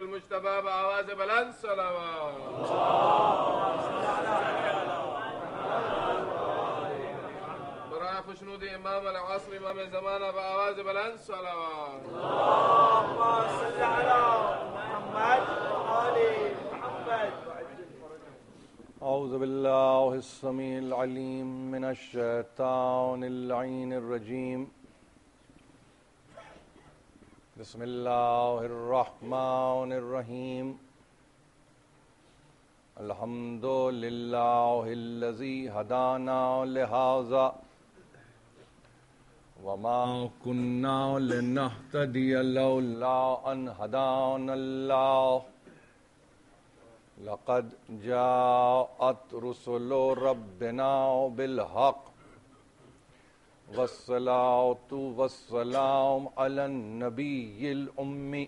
المجتبی بآواز بلند صلوات. برائے خوشنود امام العصر امام زمانہ بآواز بلند صلوات. اعوذ باللہ السمیع العلیم من الشیطان اللعین الرجیم. بسم اللہ الرحمن الرحیم. الحمد للہ الذی ہدانا لہذا وما كنا لنهتدی لولا ان ہدانا اللہ. لقد جاءت رسل ربنا بالحق والصلاة والسلام على النبي الأمي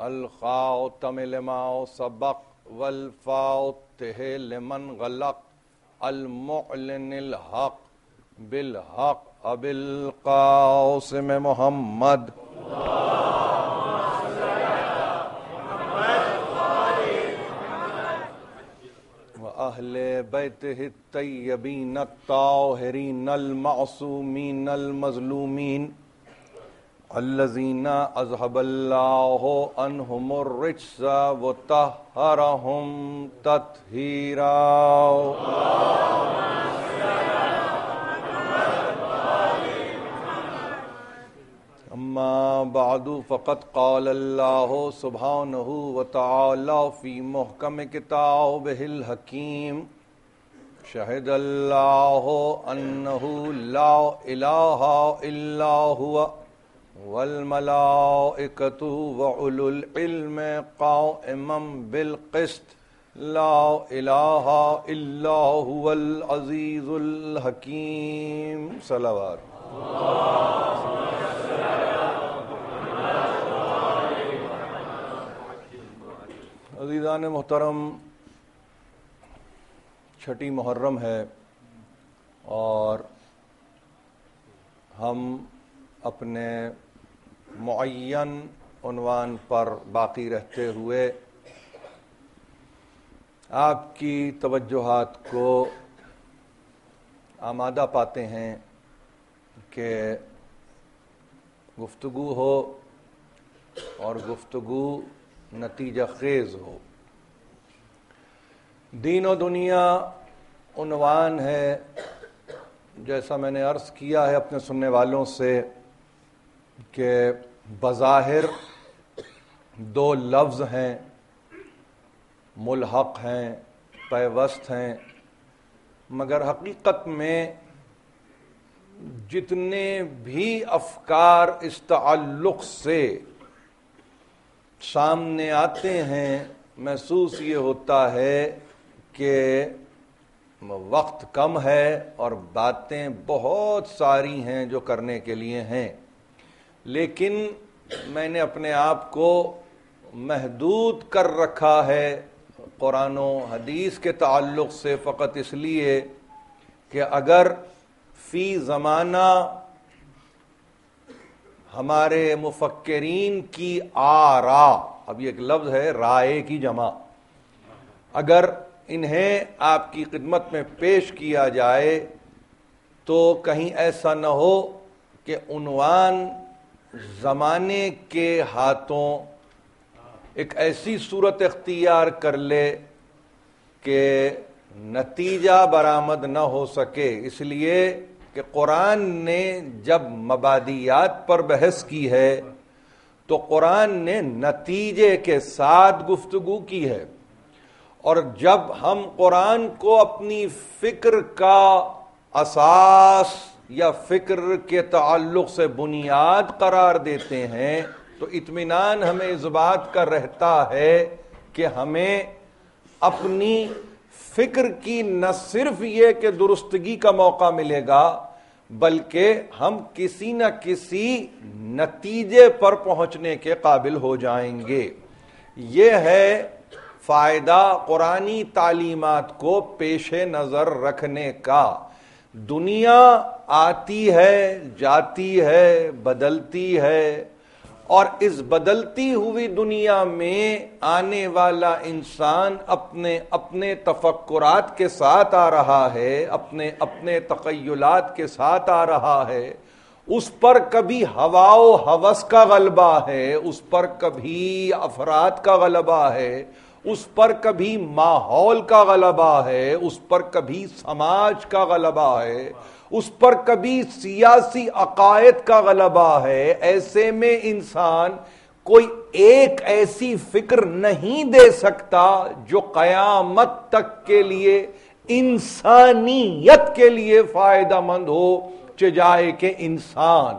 الخاتم لما سبق والفاتح لمن غلق المعلن الحق بالحق أبي القاسم محمد اہل بیتہ الطیبین الطاہرین المعصومین المظلومین الذین اذهب اللہ عنہم الرجس وطہرہم تطہیرا. اما بعد فقد قال اللہ سبحانہ وتعالی فی محکم کتابہ الحکیم. شہد اللہ انہ لا الہ الا هو والملائکۃ وأولو العلم قائما بالقسط لا الہ الا هو العزیز الحکیم. صلوات. عزیزان محترم، چھٹی محرم ہے اور ہم اپنے معین عنوان پر باقی رہتے ہوئے آپ کی توجہات کو آمادہ پاتے ہیں کہ گفتگو ہو اور گفتگو نتیجہ خیز ہو. دین و دنیا عنوان ہے. جیسا میں نے عرض کیا ہے اپنے سننے والوں سے کہ بظاہر دو لفظ ہیں، ملحق ہیں، پیوست ہیں، مگر حقیقت میں جتنے بھی افکار اس تعلق سے سامنے آتے ہیں محسوس یہ ہوتا ہے کہ وقت کم ہے اور باتیں بہت ساری ہیں جو کرنے کے لیے ہیں، لیکن میں نے اپنے آپ کو محدود کر رکھا ہے قرآن و حدیث کے تعلق سے فقط اس لیے کہ اگر فی زمانہ ہمارے مفکرین کی آرا، اب یہ ایک لفظ ہے رائے کی جمع، اگر انہیں آپ کی خدمت میں پیش کیا جائے تو کہیں ایسا نہ ہو کہ عنوان زمانے کے ہاتھوں ایک ایسی صورت اختیار کر لے کہ نتیجہ برآمد نہ ہو سکے. اس لیے کہ قرآن نے جب مبادیات پر بحث کی ہے تو قرآن نے نتیجے کے ساتھ گفتگو کی ہے، اور جب ہم قرآن کو اپنی فکر کا اساس یا فکر کے تعلق سے بنیاد قرار دیتے ہیں تو اطمینان ہمیں اس بات کا رہتا ہے کہ ہمیں اپنی فکر کی نہ صرف یہ کہ درستگی کا موقع ملے گا بلکہ ہم کسی نہ کسی نتیجے پر پہنچنے کے قابل ہو جائیں گے. یہ ہے فائدہ قرآنی تعلیمات کو پیش نظر رکھنے کا. دنیا آتی ہے، جاتی ہے، بدلتی ہے، اور اس بدلتی ہوئی دنیا میں آنے والا انسان اپنے تفکرات کے ساتھ آ رہا ہے، اپنے تخیلات کے ساتھ آ رہا ہے، اس پر کبھی ہوا و ہوس کا غلبہ ہے، اس پر کبھی افراد کا غلبہ ہے، اس پر کبھی ماحول کا غلبہ ہے، اس پر کبھی سماج کا غلبہ ہے، اس پر کبھی سیاسی عقائد کا غلبہ ہے۔ ایسے میں انسان کوئی ایک ایسی فکر نہیں دے سکتا جو قیامت تک کے لیے انسانیت کے لیے فائدہ مند ہو، چجائے کہ انسان۔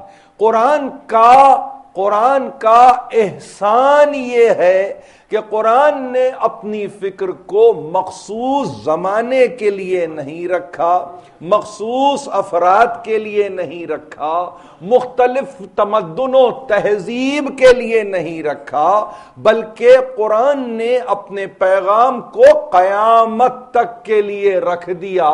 قرآن کا احسان یہ ہے کہ قرآن نے اپنی فکر کو مخصوص زمانے کے لیے نہیں رکھا، مخصوص افراد کے لیے نہیں رکھا، مختلف تمدن و تہذیب کے لیے نہیں رکھا، بلکہ قرآن نے اپنے پیغام کو قیامت تک کے لیے رکھ دیا۔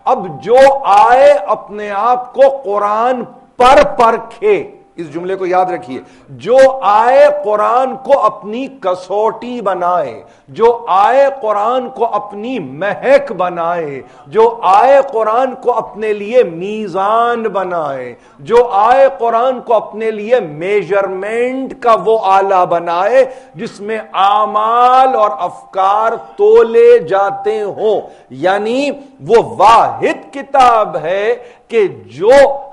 اب جو آئے اپنے آپ کو قرآن پر پرکھے، اس جملے کو یاد رکھیے، جو آئے قرآن کو اپنی کسوٹی بنائے، جو آئے قرآن کو اپنی مہک بنائے، جو آئے قرآن کو اپنے لیے میزان بنائے، جو آئے قرآن کو اپنے لیے میجرمنٹ کا وہ آلہ بنائے جس میں اعمال اور افکار تولے جاتے ہوں۔ یعنی وہ واحد کتاب ہے کہ جو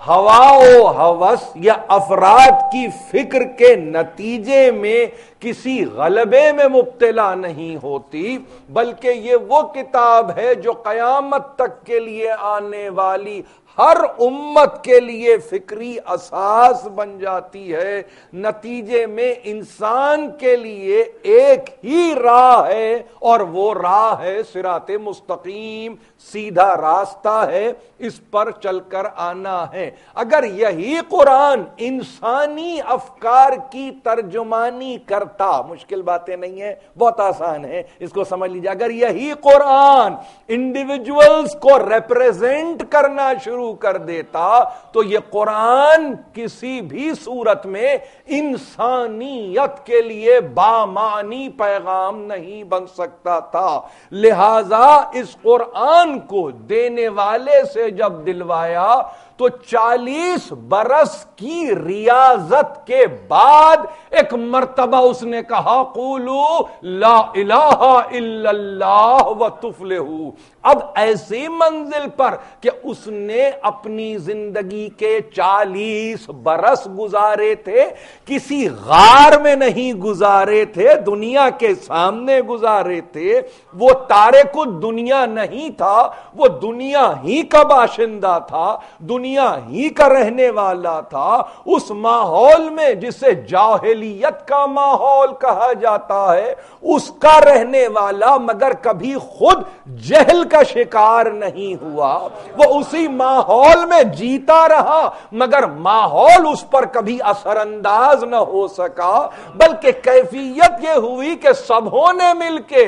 ہوا و ہوس یا افراد کی فکر کے نتیجے میں کسی غلبے میں مبتلا نہیں ہوتی، بلکہ یہ وہ کتاب ہے جو قیامت تک کے لیے آنے والی ہر امت کے لیے فکری اساس بن جاتی ہے۔ نتیجے میں انسان کے لیے ایک ہی راہ ہے، اور وہ راہ ہے صراط مستقیم، سیدھا راستہ ہے، اس پر چل کر آنا ہے۔ اگر یہی قرآن انسانی افکار کی ترجمانی کرتا، مشکل باتیں نہیں ہیں، بہت آسان ہے، اس کو سمجھ لیجیے، اگر یہی قرآن انڈیویجولز کو ریپریزنٹ کرنا شروع کر دیتا تو یہ قرآن کسی بھی صورت میں انسانیت کے لیے بامعنی پیغام نہیں بن سکتا تھا۔ لہذا اس قرآن کو دینے والے سے جب دلوایا تو 40 برس کی ریاضت کے بعد ایک مرتبہ اس نے کہا قولوا لا الہ الا اللہ وتفلحوا۔ اب ایسی منزل پر کہ اس نے اپنی زندگی کے 40 برس گزارے تھے، کسی غار میں نہیں گزارے تھے، دنیا کے سامنے گزارے تھے، وہ تارک الدنیا نہیں تھا، وہ دنیا ہی کا باشندہ تھا، دنیا ہی کا رہنے والا تھا۔ اس ماحول میں جسے جاہلیت کا ماحول کہا جاتا ہے، اس کا رہنے والا، مگر کبھی خود جہل کا شکار نہیں ہوا۔ وہ اسی ماحول میں جیتا رہا، مگر ماحول اس پر کبھی اثر انداز نہ ہو سکا، بلکہ کیفیت یہ ہوئی کہ سبوں نے مل کے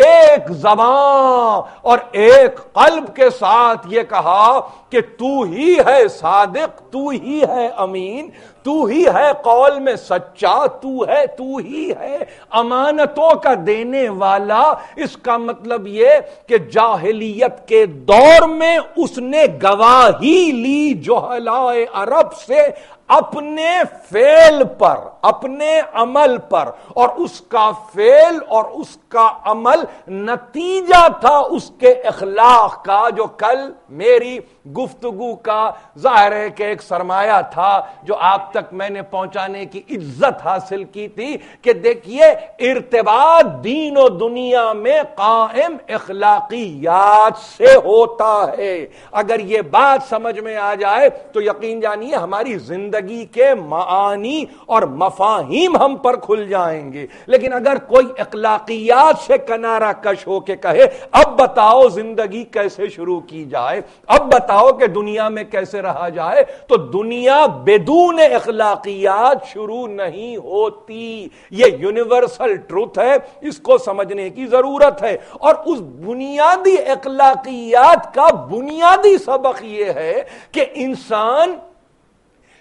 ایک زبان اور ایک قلب کے ساتھ یہ کہا کہ تو ہی ہے صادق، تو ہی ہے امین، تو ہی ہے قول میں سچا، تو ہی ہے امانتوں کا دینے والا۔ اس کا مطلب یہ کہ جاہلیت کے دور میں اس نے گواہی لی جہلائے عرب سے اپنے فعل پر، اپنے عمل پر، اور اس کا فعل اور اس کا عمل نتیجہ تھا اس کے اخلاق کا، جو کل میری گفتگو کا ظاہر ہے کہ ایک سرمایہ تھا جو آپ تک میں نے پہنچانے کی عزت حاصل کی تھی کہ دیکھیے ارتباط دین و دنیا میں قائم اخلاقیات سے ہوتا ہے۔ اگر یہ بات سمجھ میں آ جائے تو یقین جانیے ہماری زندگی کے معانی اور مفاہیم ہم پر کھل جائیں گے۔ لیکن اگر کوئی اخلاقیات سے کنارہ کش ہو کے کہے اب بتاؤ زندگی کیسے شروع کی جائے، اب بتاؤ کہ دنیا میں کیسے رہا جائے، تو دنیا بدون اخلاقیات شروع نہیں ہوتی۔ یہ یونیورسل ٹروتھ ہے، اس کو سمجھنے کی ضرورت ہے۔ اور اس بنیادی اخلاقیات کا بنیادی سبق یہ ہے کہ انسان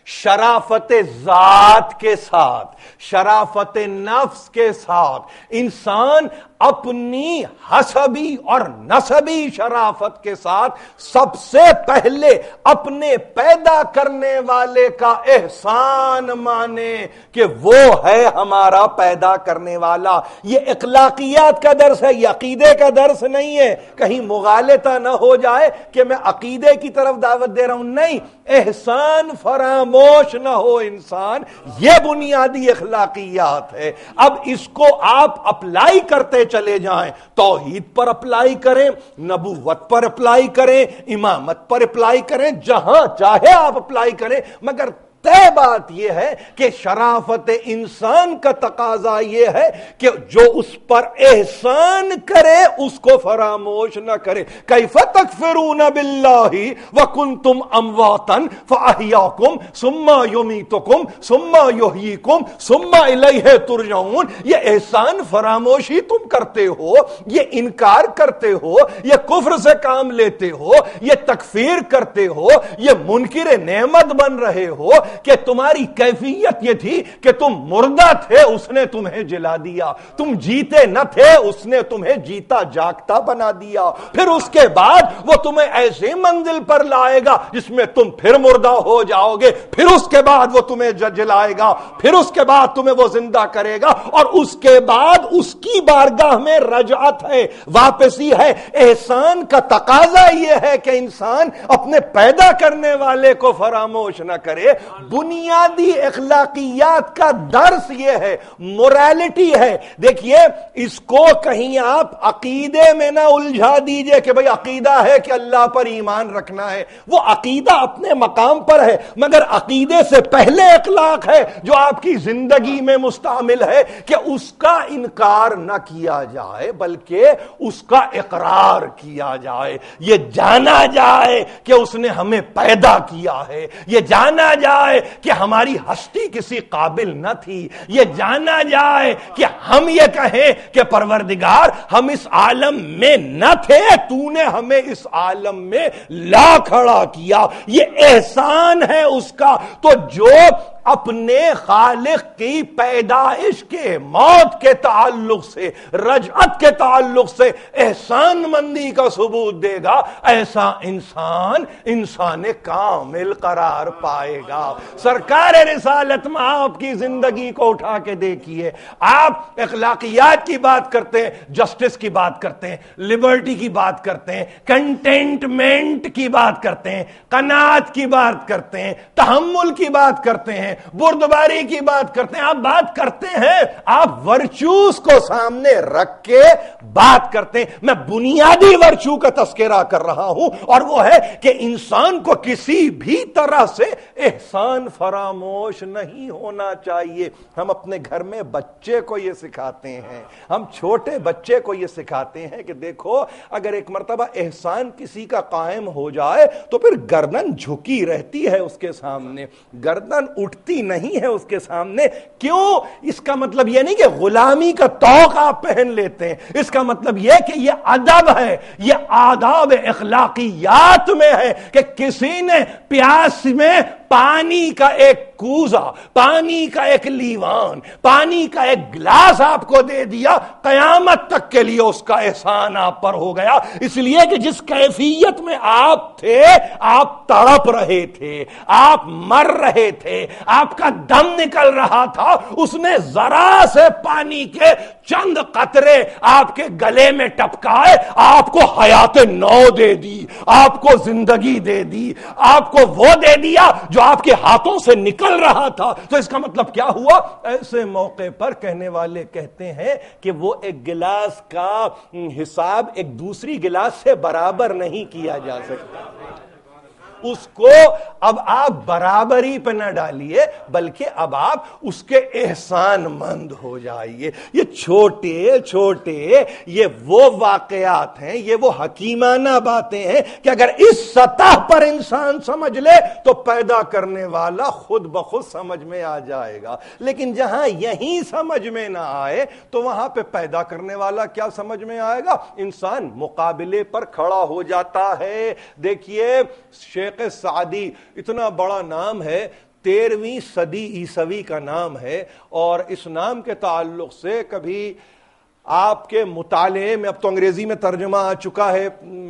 شرافت ذات کے ساتھ، شرافت نفس کے ساتھ انسان اپنی حسبی اور نسبی شرافت کے ساتھ سب سے پہلے اپنے پیدا کرنے والے کا احسان مانے کہ وہ ہے ہمارا پیدا کرنے والا۔ یہ اخلاقیات کا درس ہے، یہ عقیدے کا درس نہیں ہے، کہیں مغالطہ نہ ہو جائے کہ میں عقیدے کی طرف دعوت دے رہا ہوں، نہیں، احسان فراموش نہ ہو انسان، یہ بنیادی اخلاقیات ہے۔ اب اس کو آپ اپلائی کرتے چلے جائیں، توحید پر اپلائی کریں، نبوت پر اپلائی کریں، امامت پر اپلائی کریں، جہاں چاہے آپ اپلائی کریں، مگر طے بات یہ ہے کہ شرافت انسان کا تقاضا یہ ہے کہ جو اس پر احسان کرے اس کو فراموش نہ کرے۔ کیف تکفرون باللہ وکنتم امواتا فاحیاکم ثم یمیتکم ثم یحییکم ثم الیہ ترجعون۔ یہ احسان فراموشی تم کرتے ہو، یہ انکار کرتے ہو، یہ کفر سے کام لیتے ہو، یہ تکفیر کرتے ہو، یہ منکر نعمت بن رہے ہو کہ تمہاری کیفیت یہ تھی کہ تم مردہ تھے، اس نے تمہیں جلا دیا، تم جیتے نہ تھے، اس نے تمہیں جیتا جاگتا بنا دیا، پھر اس کے بعد وہ تمہیں ایسے منزل پر لائے گا جس میں تم پھر مردہ ہو جاؤ گے، پھر اس کے بعد وہ تمہیں جلائے گا، پھر اس کے بعد تمہیں وہ زندہ کرے گا، اور اس کے بعد اس کی بارگاہ میں رجعت ہے، واپسی ہے۔ احسان کا تقاضا یہ ہے کہ انسان اپنے پیدا کرنے والے کو فراموش نہ کرے۔ بنیادی اخلاقیات کا درس یہ ہے، موریلٹی ہے۔ دیکھیے اس کو کہیں آپ عقیدے میں نہ الجھا دیجئے کہ بھئی عقیدہ ہے کہ اللہ پر ایمان رکھنا ہے، وہ عقیدہ اپنے مقام پر ہے، مگر عقیدے سے پہلے اخلاق ہے جو آپ کی زندگی میں مستعمل ہے کہ اس کا انکار نہ کیا جائے بلکہ اس کا اقرار کیا جائے، یہ جانا جائے کہ اس نے ہمیں پیدا کیا ہے، یہ جانا جائے کہ ہماری ہستی کسی قابل نہ تھی، یہ جانا جائے کہ ہم یہ کہیں کہ پروردگار ہم اس عالم میں نہ تھے، تو نے ہمیں اس عالم میں لا کھڑا کیا، یہ احسان ہے اس کا۔ تو جو اپنے خالق کی پیدائش کے، موت کے تعلق سے، رجعت کے تعلق سے احسان مندی کا ثبوت دے گا، ایسا انسان کامل قرار پائے گا۔ سرکار رسالت میں آپ کی زندگی کو اٹھا کے دیکھیے، آپ اخلاقیات کی بات کرتے ہیں، جسٹس کی بات کرتے ہیں، لبرٹی کی بات کرتے ہیں، کنٹینٹمنٹ کی بات کرتے ہیں، قناعت کی بات کرتے ہیں، تحمل کی بات کرتے ہیں، بردباری کی بات کرتے ہیں، آپ بات کرتے ہیں، آپ ورچوز کو سامنے رکھ کے بات کرتے ہیں۔ میں بنیادی ورچو کا تذکرہ کر رہا ہوں، اور وہ ہے کہ انسان کو کسی بھی طرح سے احسان فراموش نہیں ہونا چاہیے۔ ہم اپنے گھر میں بچے کو یہ سکھاتے ہیں، ہم چھوٹے بچے کو یہ سکھاتے ہیں کہ دیکھو اگر ایک مرتبہ احسان کسی کا قائم ہو جائے تو پھر گردن جھکی رہتی ہے اس کے سامنے، گردن اٹھتی نہیں ہے اس کے سامنے۔ کیوں؟ اس کا مطلب یہ نہیں کہ غلامی کا طوق آپ پہن لیتے ہیں، اس کا مطلب یہ کہ یہ ادب ہے، یہ آداب اخلاقیات میں ہے کہ کسی نے پیاس میں پانی کا ایک کوزہ، پانی کا ایک لیوان، پانی کا ایک گلاس آپ کو دے دیا، قیامت تک کے لیے اس کا احسان آپ پر ہو گیا، اس لیے کہ جس کیفیت میں آپ تھے، آپ تڑپ رہے تھے، آپ مر رہے تھے، آپ کا دم نکل رہا تھا، اس نے ذرا سے پانی کے چند قطرے آپ کے گلے میں ٹپکائے، آپ کو حیات نو دے دی، آپ کو زندگی دے دی، آپ کو وہ دے دیا جو آپ کے ہاتھوں سے نکل رہا تھا۔ تو اس کا مطلب کیا ہوا؟ ایسے موقع پر کہنے والے کہتے ہیں کہ وہ ایک گلاس کا حساب ایک دوسری گلاس سے برابر نہیں کیا جا سکتا، اس کو اب آپ برابری پہ نہ ڈالیے بلکہ اب آپ اس کے احسان مند ہو جائیے۔ یہ چھوٹے چھوٹے یہ وہ واقعات ہیں، یہ وہ حکیمانہ باتیں ہیں کہ اگر اس سطح پر انسان سمجھ لے تو پیدا کرنے والا خود بخود سمجھ میں آ جائے گا، لیکن جہاں یہیں سمجھ میں نہ آئے تو وہاں پہ پیدا کرنے والا کیا سمجھ میں آئے گا؟ انسان مقابلے پر کھڑا ہو جاتا ہے۔ دیکھیے شیخ سعدی اتنا بڑا نام ہے، 13ویں صدی عیسوی کا نام ہے، اور اس نام کے تعلق سے کبھی آپ کے مطالعے میں، اب تو انگریزی میں ترجمہ آ چکا ہے،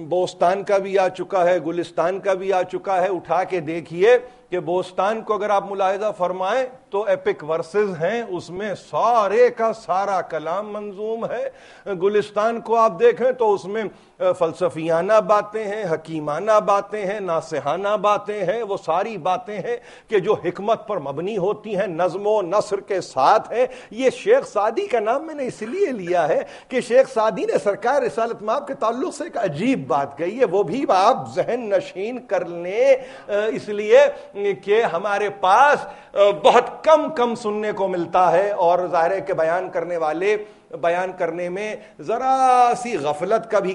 بوستان کا بھی آ چکا ہے، گلستان کا بھی آ چکا ہے، اٹھا کے دیکھیے کہ بوستان کو اگر آپ ملاحظہ فرمائیں تو ایپک ورسز ہیں، اس میں سارے کا سارا کلام منظوم ہے۔ گلستان کو آپ دیکھیں تو اس میں فلسفیانہ باتیں ہیں، حکیمانہ باتیں ہیں، ناصحانہ باتیں ہیں، وہ ساری باتیں ہیں کہ جو حکمت پر مبنی ہوتی ہیں، نظم و نثر کے ساتھ ہیں۔ یہ شیخ سعدی کا نام میں نے اس لیے لیا ہے کہ شیخ سعدی نے سرکار رسالت مآب کے تعلق سے ایک عجیب بات کہی ہے، وہ بھی آپ ذہن نشین کر لیں، اس لیے کہ ہمارے پاس بہت کم سننے کو ملتا ہے، اور ظاہر ہے کہ بیان کرنے والے بیان کرنے میں ذرا سی غفلت کا بھی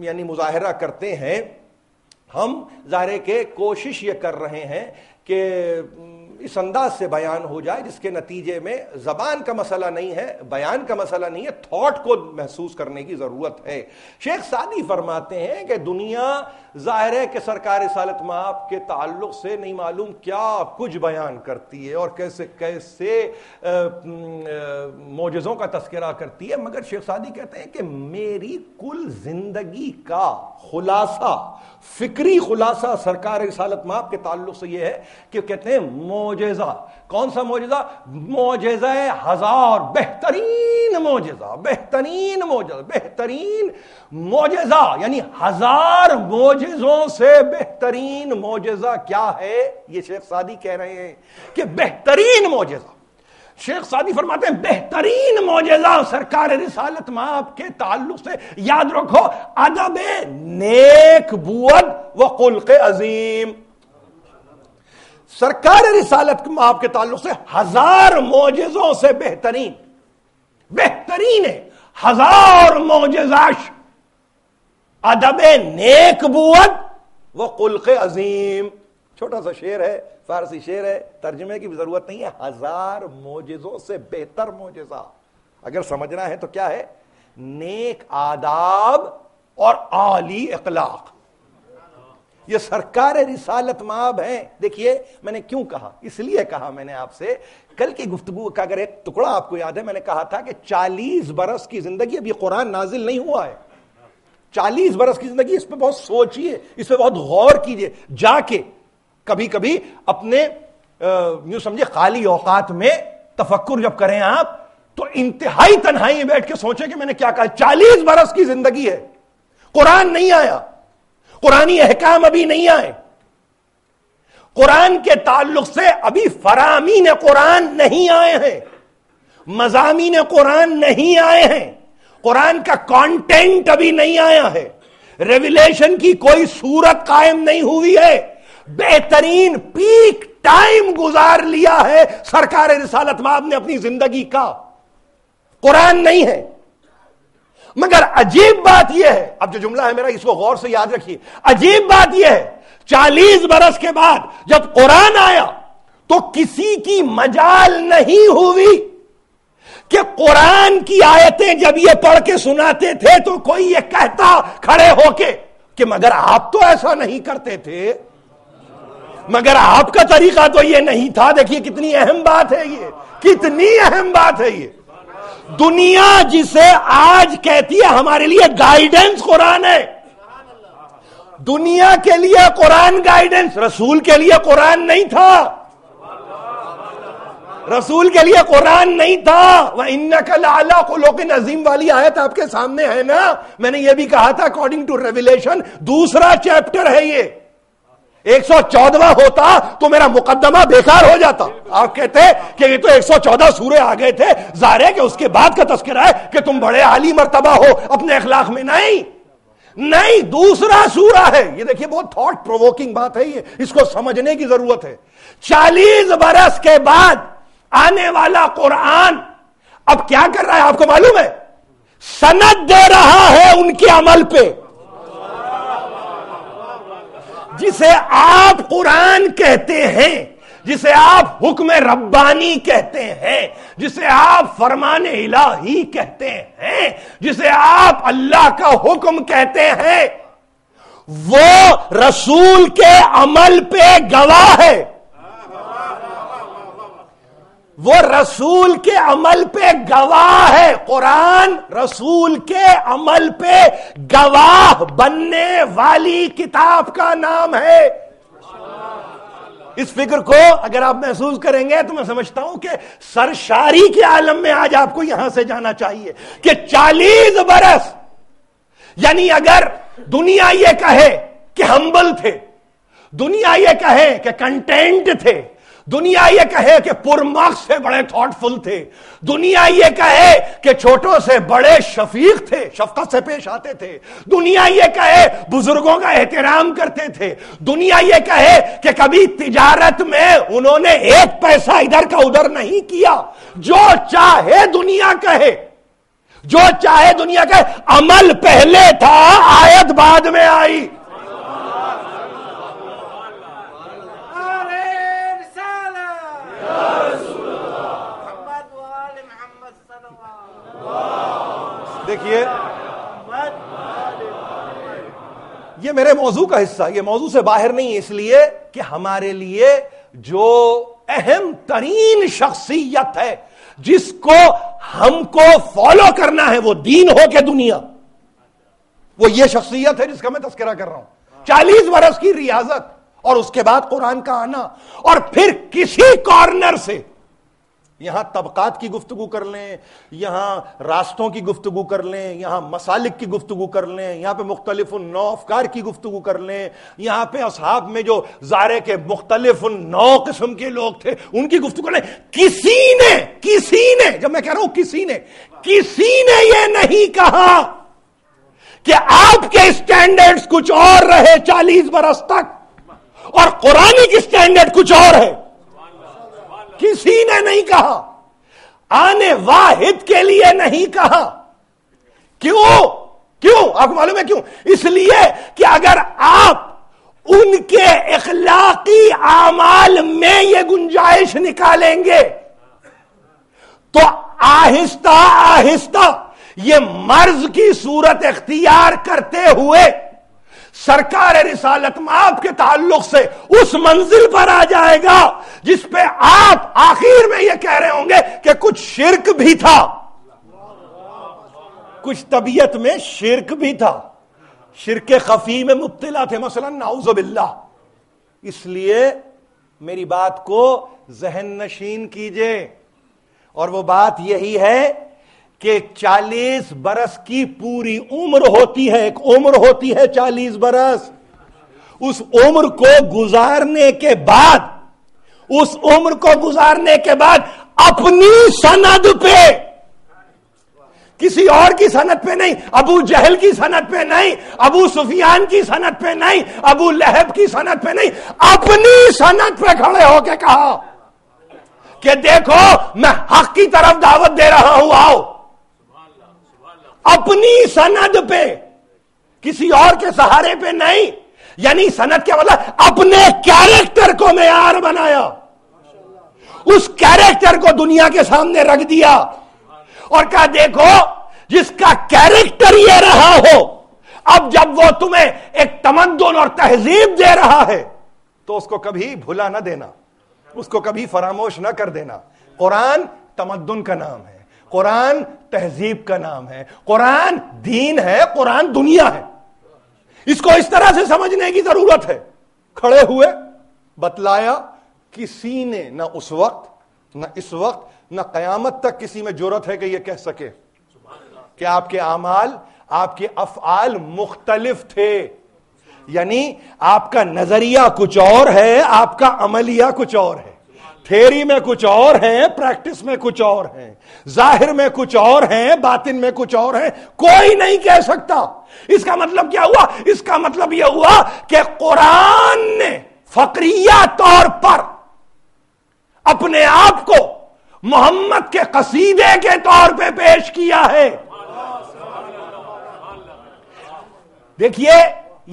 یعنی مظاہرہ کرتے ہیں۔ ہم ظاہر ہے کہ کوشش یہ کر رہے ہیں کہ اس انداز سے بیان ہو جائے جس کے نتیجے میں زبان کا مسئلہ نہیں ہے، بیان کا مسئلہ نہیں ہے، تھاٹ کو محسوس کرنے کی ضرورت ہے۔ شیخ سعدی فرماتے ہیں کہ دنیا ظاہر ہے کہ سرکار رسالت مآب کے تعلق سے نہیں معلوم کیا کچھ بیان کرتی ہے اور کیسے کیسے معجزوں کا تذکرہ کرتی ہے، مگر شیخ سعدی کہتے ہیں کہ میری کل زندگی کا خلاصہ، فکری خلاصہ سرکار رسالت مآب کے تعلق سے یہ ہے کہ کہتے ہیں معجزہ۔ کون سا معجزہ؟ معجزہ ہزار، بہترین معجزہ، بہترین معجزہ، بہترین معجزہ، یعنی ہزار معجزوں سے بہترین معجزہ کیا ہے؟ یہ شیخ سعدی کہہ رہے ہیں کہ بہترین معجزہ۔ شیخ سعدی فرماتے ہیں بہترین معجزہ سرکار رسالت مآب کے تعلق سے یاد رکھو، ادب نیک بود و خلق عظیم۔ سرکار رسالت مآب کے تعلق سے ہزار معجزوں سے بہترین، بہترین ہے ہزار معجزاش ادب نیک بود و خلق عظیم۔ چھوٹا سا شعر ہے، فارسی شعر ہے، ترجمے کی بھی ضرورت نہیں ہے۔ ہزار معجزوں سے بہتر معجزہ اگر سمجھنا ہے تو کیا ہے؟ نیک آداب اور عالی اخلاق۔ یہ سرکار رسالت مآب ہیں۔ دیکھیے میں نے کیوں کہا، اس لیے کہا میں نے آپ سے، کل کی گفتگو کا اگر ایک ٹکڑا آپ کو یاد ہے، میں نے کہا تھا کہ 40 برس کی زندگی، اب یہ قرآن نازل نہیں ہوا ہے، 40 برس کی زندگی، اس پہ بہت سوچئے، اس پہ بہت غور کیجئے، جا کے کبھی کبھی اپنے یوں سمجھے خالی اوقات میں تفکر جب کریں آپ تو انتہائی تنہائی میں بیٹھ کے سوچیں کہ میں نے کیا کہا۔ 40 برس کی زندگی ہے، قرآن نہیں آیا، قرآنی احکام ابھی نہیں آئے، قرآن کے تعلق سے ابھی فرامین قرآن نہیں آئے ہیں، مضامین قرآن نہیں آئے ہیں، قرآن کا کانٹینٹ ابھی نہیں آیا ہے، ریویلیشن کی کوئی صورت قائم نہیں ہوئی ہے۔ بہترین پیک ٹائم گزار لیا ہے سرکار رسالت مآب نے اپنی زندگی کا، قرآن نہیں ہے۔ مگر عجیب بات یہ ہے، اب جو جملہ ہے میرا اس کو غور سے یاد رکھیے، عجیب بات یہ ہے 40 برس کے بعد جب قرآن آیا تو کسی کی مجال نہیں ہوئی کہ قرآن کی آیتیں جب یہ پڑھ کے سناتے تھے تو کوئی یہ کہتا کھڑے ہو کے کہ مگر آپ تو ایسا نہیں کرتے تھے، مگر آپ کا طریقہ تو یہ نہیں تھا۔ دیکھیے کتنی اہم بات ہے یہ، کتنی اہم بات ہے یہ۔ دنیا جسے آج کہتی ہے ہمارے لیے گائیڈنس قرآن ہے، دنیا کے لیے قرآن گائیڈنس، رسول کے لیے قرآن نہیں تھا، رسول کے لیے قرآن نہیں تھا۔ وَإِنَّكَ لَعَلَىٰ خُلُقٍ عَظِيمٍ والی آیت آپ کے سامنے ہے نا، میں نے یہ بھی کہا تھا اکارڈنگ ٹو ریویلیشن دوسرا چیپٹر ہے یہ، 114واں ہوتا تو میرا مقدمہ بیکار ہو جاتا۔ آپ کہتے کہ یہ تو 114 سورے آ گئے تھے، ظاہر ہے کہ اس کے بعد کا تذکرہ ہے کہ تم بڑے عالی مرتبہ ہو اپنے اخلاق میں، نہیں دوسرا سورہ ہے یہ۔ دیکھیے بہت تھاٹ پرووکنگ بات ہے یہ، اس کو سمجھنے کی ضرورت ہے۔ 40 برس کے بعد آنے والا قرآن اب کیا کر رہا ہے آپ کو معلوم ہے؟ سند دے رہا ہے ان کے عمل پہ، جسے آپ قرآن کہتے ہیں، جسے آپ حکم ربانی کہتے ہیں، جسے آپ فرمان الہی کہتے ہیں، جسے آپ اللہ کا حکم کہتے ہیں، وہ رسول کے عمل پہ گواہ ہے۔ وہ رسول کے عمل پہ گواہ ہے. قرآن رسول کے عمل پہ گواہ بننے والی کتاب کا نام ہے. اس فکر کو اگر آپ محسوس کریں گے تو میں سمجھتا ہوں کہ سرشاری کے عالم میں آج آپ کو یہاں سے جانا چاہیے کہ 40 برس، یعنی اگر دنیا یہ کہے کہ ہمبل تھے، دنیا یہ کہے کہ کنٹینٹ تھے، دنیا یہ کہے کہ پرمغز سے بڑے تھاٹ فل تھے، دنیا یہ کہے کہ چھوٹوں سے بڑے شفیق تھے، شفقت سے پیش آتے تھے، دنیا یہ کہے بزرگوں کا احترام کرتے تھے، دنیا یہ کہے کہ کبھی تجارت میں انہوں نے ایک پیسہ ادھر کا ادھر نہیں کیا، جو چاہے دنیا کہے، جو چاہے دنیا کہے، عمل پہلے تھا، آیت بعد میں آئی. دیکھیے یہ میرے موضوع کا حصہ، یہ موضوع سے باہر نہیں، اس لیے کہ ہمارے لیے جو اہم ترین شخصیت ہے جس کو ہم کو فالو کرنا ہے، وہ دین ہو کہ دنیا، وہ یہ شخصیت ہے جس کا میں تذکرہ کر رہا ہوں. 40 برس کی ریاضت اور اس کے بعد قرآن کا آنا، اور پھر کسی کارنر سے یہاں طبقات کی گفتگو کر لیں، یہاں راستوں کی گفتگو کر لیں، یہاں مسالک کی گفتگو کر لیں، یہاں پہ مختلف نوع افکار کی گفتگو کر لیں، یہاں پہ اصحاب میں جو ظاہر کے مختلف نوع قسم کے لوگ تھے ان کی گفتگو کر لیں. کسی نے جب میں کہہ رہا ہوں کسی نے یہ نہیں کہا کہ آپ کے اسٹینڈرڈز کچھ اور رہے 40 برس تک اور قرآنی اسٹینڈرڈ کچھ اور ہے. کسی نے نہیں کہا، آنے واحد کے لیے نہیں کہا. کیوں آپ کو معلوم ہے کیوں؟ اس لیے کہ اگر آپ ان کے اخلاقی اعمال میں یہ گنجائش نکالیں گے تو آہستہ آہستہ یہ مرض کی صورت اختیار کرتے ہوئے سرکار رسالت مآب کے تعلق سے اس منزل پر آ جائے گا جس پہ آپ آخر میں یہ کہہ رہے ہوں گے کہ کچھ شرک بھی تھا، کچھ طبیعت میں شرک بھی تھا، شرک خفی میں مبتلا تھے مثلا، نعوذ باللہ. اس لیے میری بات کو ذہن نشین کیجئے، اور وہ بات یہی ہے کہ 40 برس کی پوری عمر ہوتی ہے، ایک عمر ہوتی ہے 40 برس. اس عمر کو گزارنے کے بعد اپنی سند پہ، کسی اور کی سند پہ نہیں، ابو جہل کی سند پہ نہیں، ابو سفیان کی سند پہ نہیں، ابو لہب کی سند پہ نہیں، اپنی سند پہ کھڑے ہو کے کہا کہ دیکھو میں حق کی طرف دعوت دے رہا ہوں، آؤ. اپنی سند پہ، کسی اور کے سہارے پہ نہیں. یعنی سند کیا مطلب؟ اپنے کیریکٹر کو معیار بنایا، اس کیریکٹر کو دنیا کے سامنے رکھ دیا اور کہا دیکھو جس کا کیریکٹر یہ رہا ہو، اب جب وہ تمہیں ایک تمدن اور تہذیب دے رہا ہے تو اس کو کبھی بھلا نہ دینا، اس کو کبھی فراموش نہ کر دینا. قرآن تمدن کا نام ہے، قرآن تہذیب کا نام ہے، قرآن دین ہے، قرآن دنیا ہے. اس کو اس طرح سے سمجھنے کی ضرورت ہے. کھڑے ہوئے بتلایا، کسی نے نہ اس وقت نہ اس وقت نہ قیامت تک کسی میں جرأت ہے کہ یہ کہہ سکے کہ آپ کے اعمال، آپ کے افعال مختلف تھے. یعنی آپ کا نظریہ کچھ اور ہے، آپ کا عملیہ کچھ اور ہے، تھیری میں کچھ اور ہیں، پریکٹس میں کچھ اور ہیں، ظاہر میں کچھ اور ہیں، باطن میں کچھ اور ہیں. کوئی نہیں کہہ سکتا. اس کا مطلب کیا ہوا؟ اس کا مطلب یہ ہوا کہ قرآن نے فقریہ طور پر اپنے آپ کو محمد کے قصیدے کے طور پہ پیش کیا ہے. دیکھیے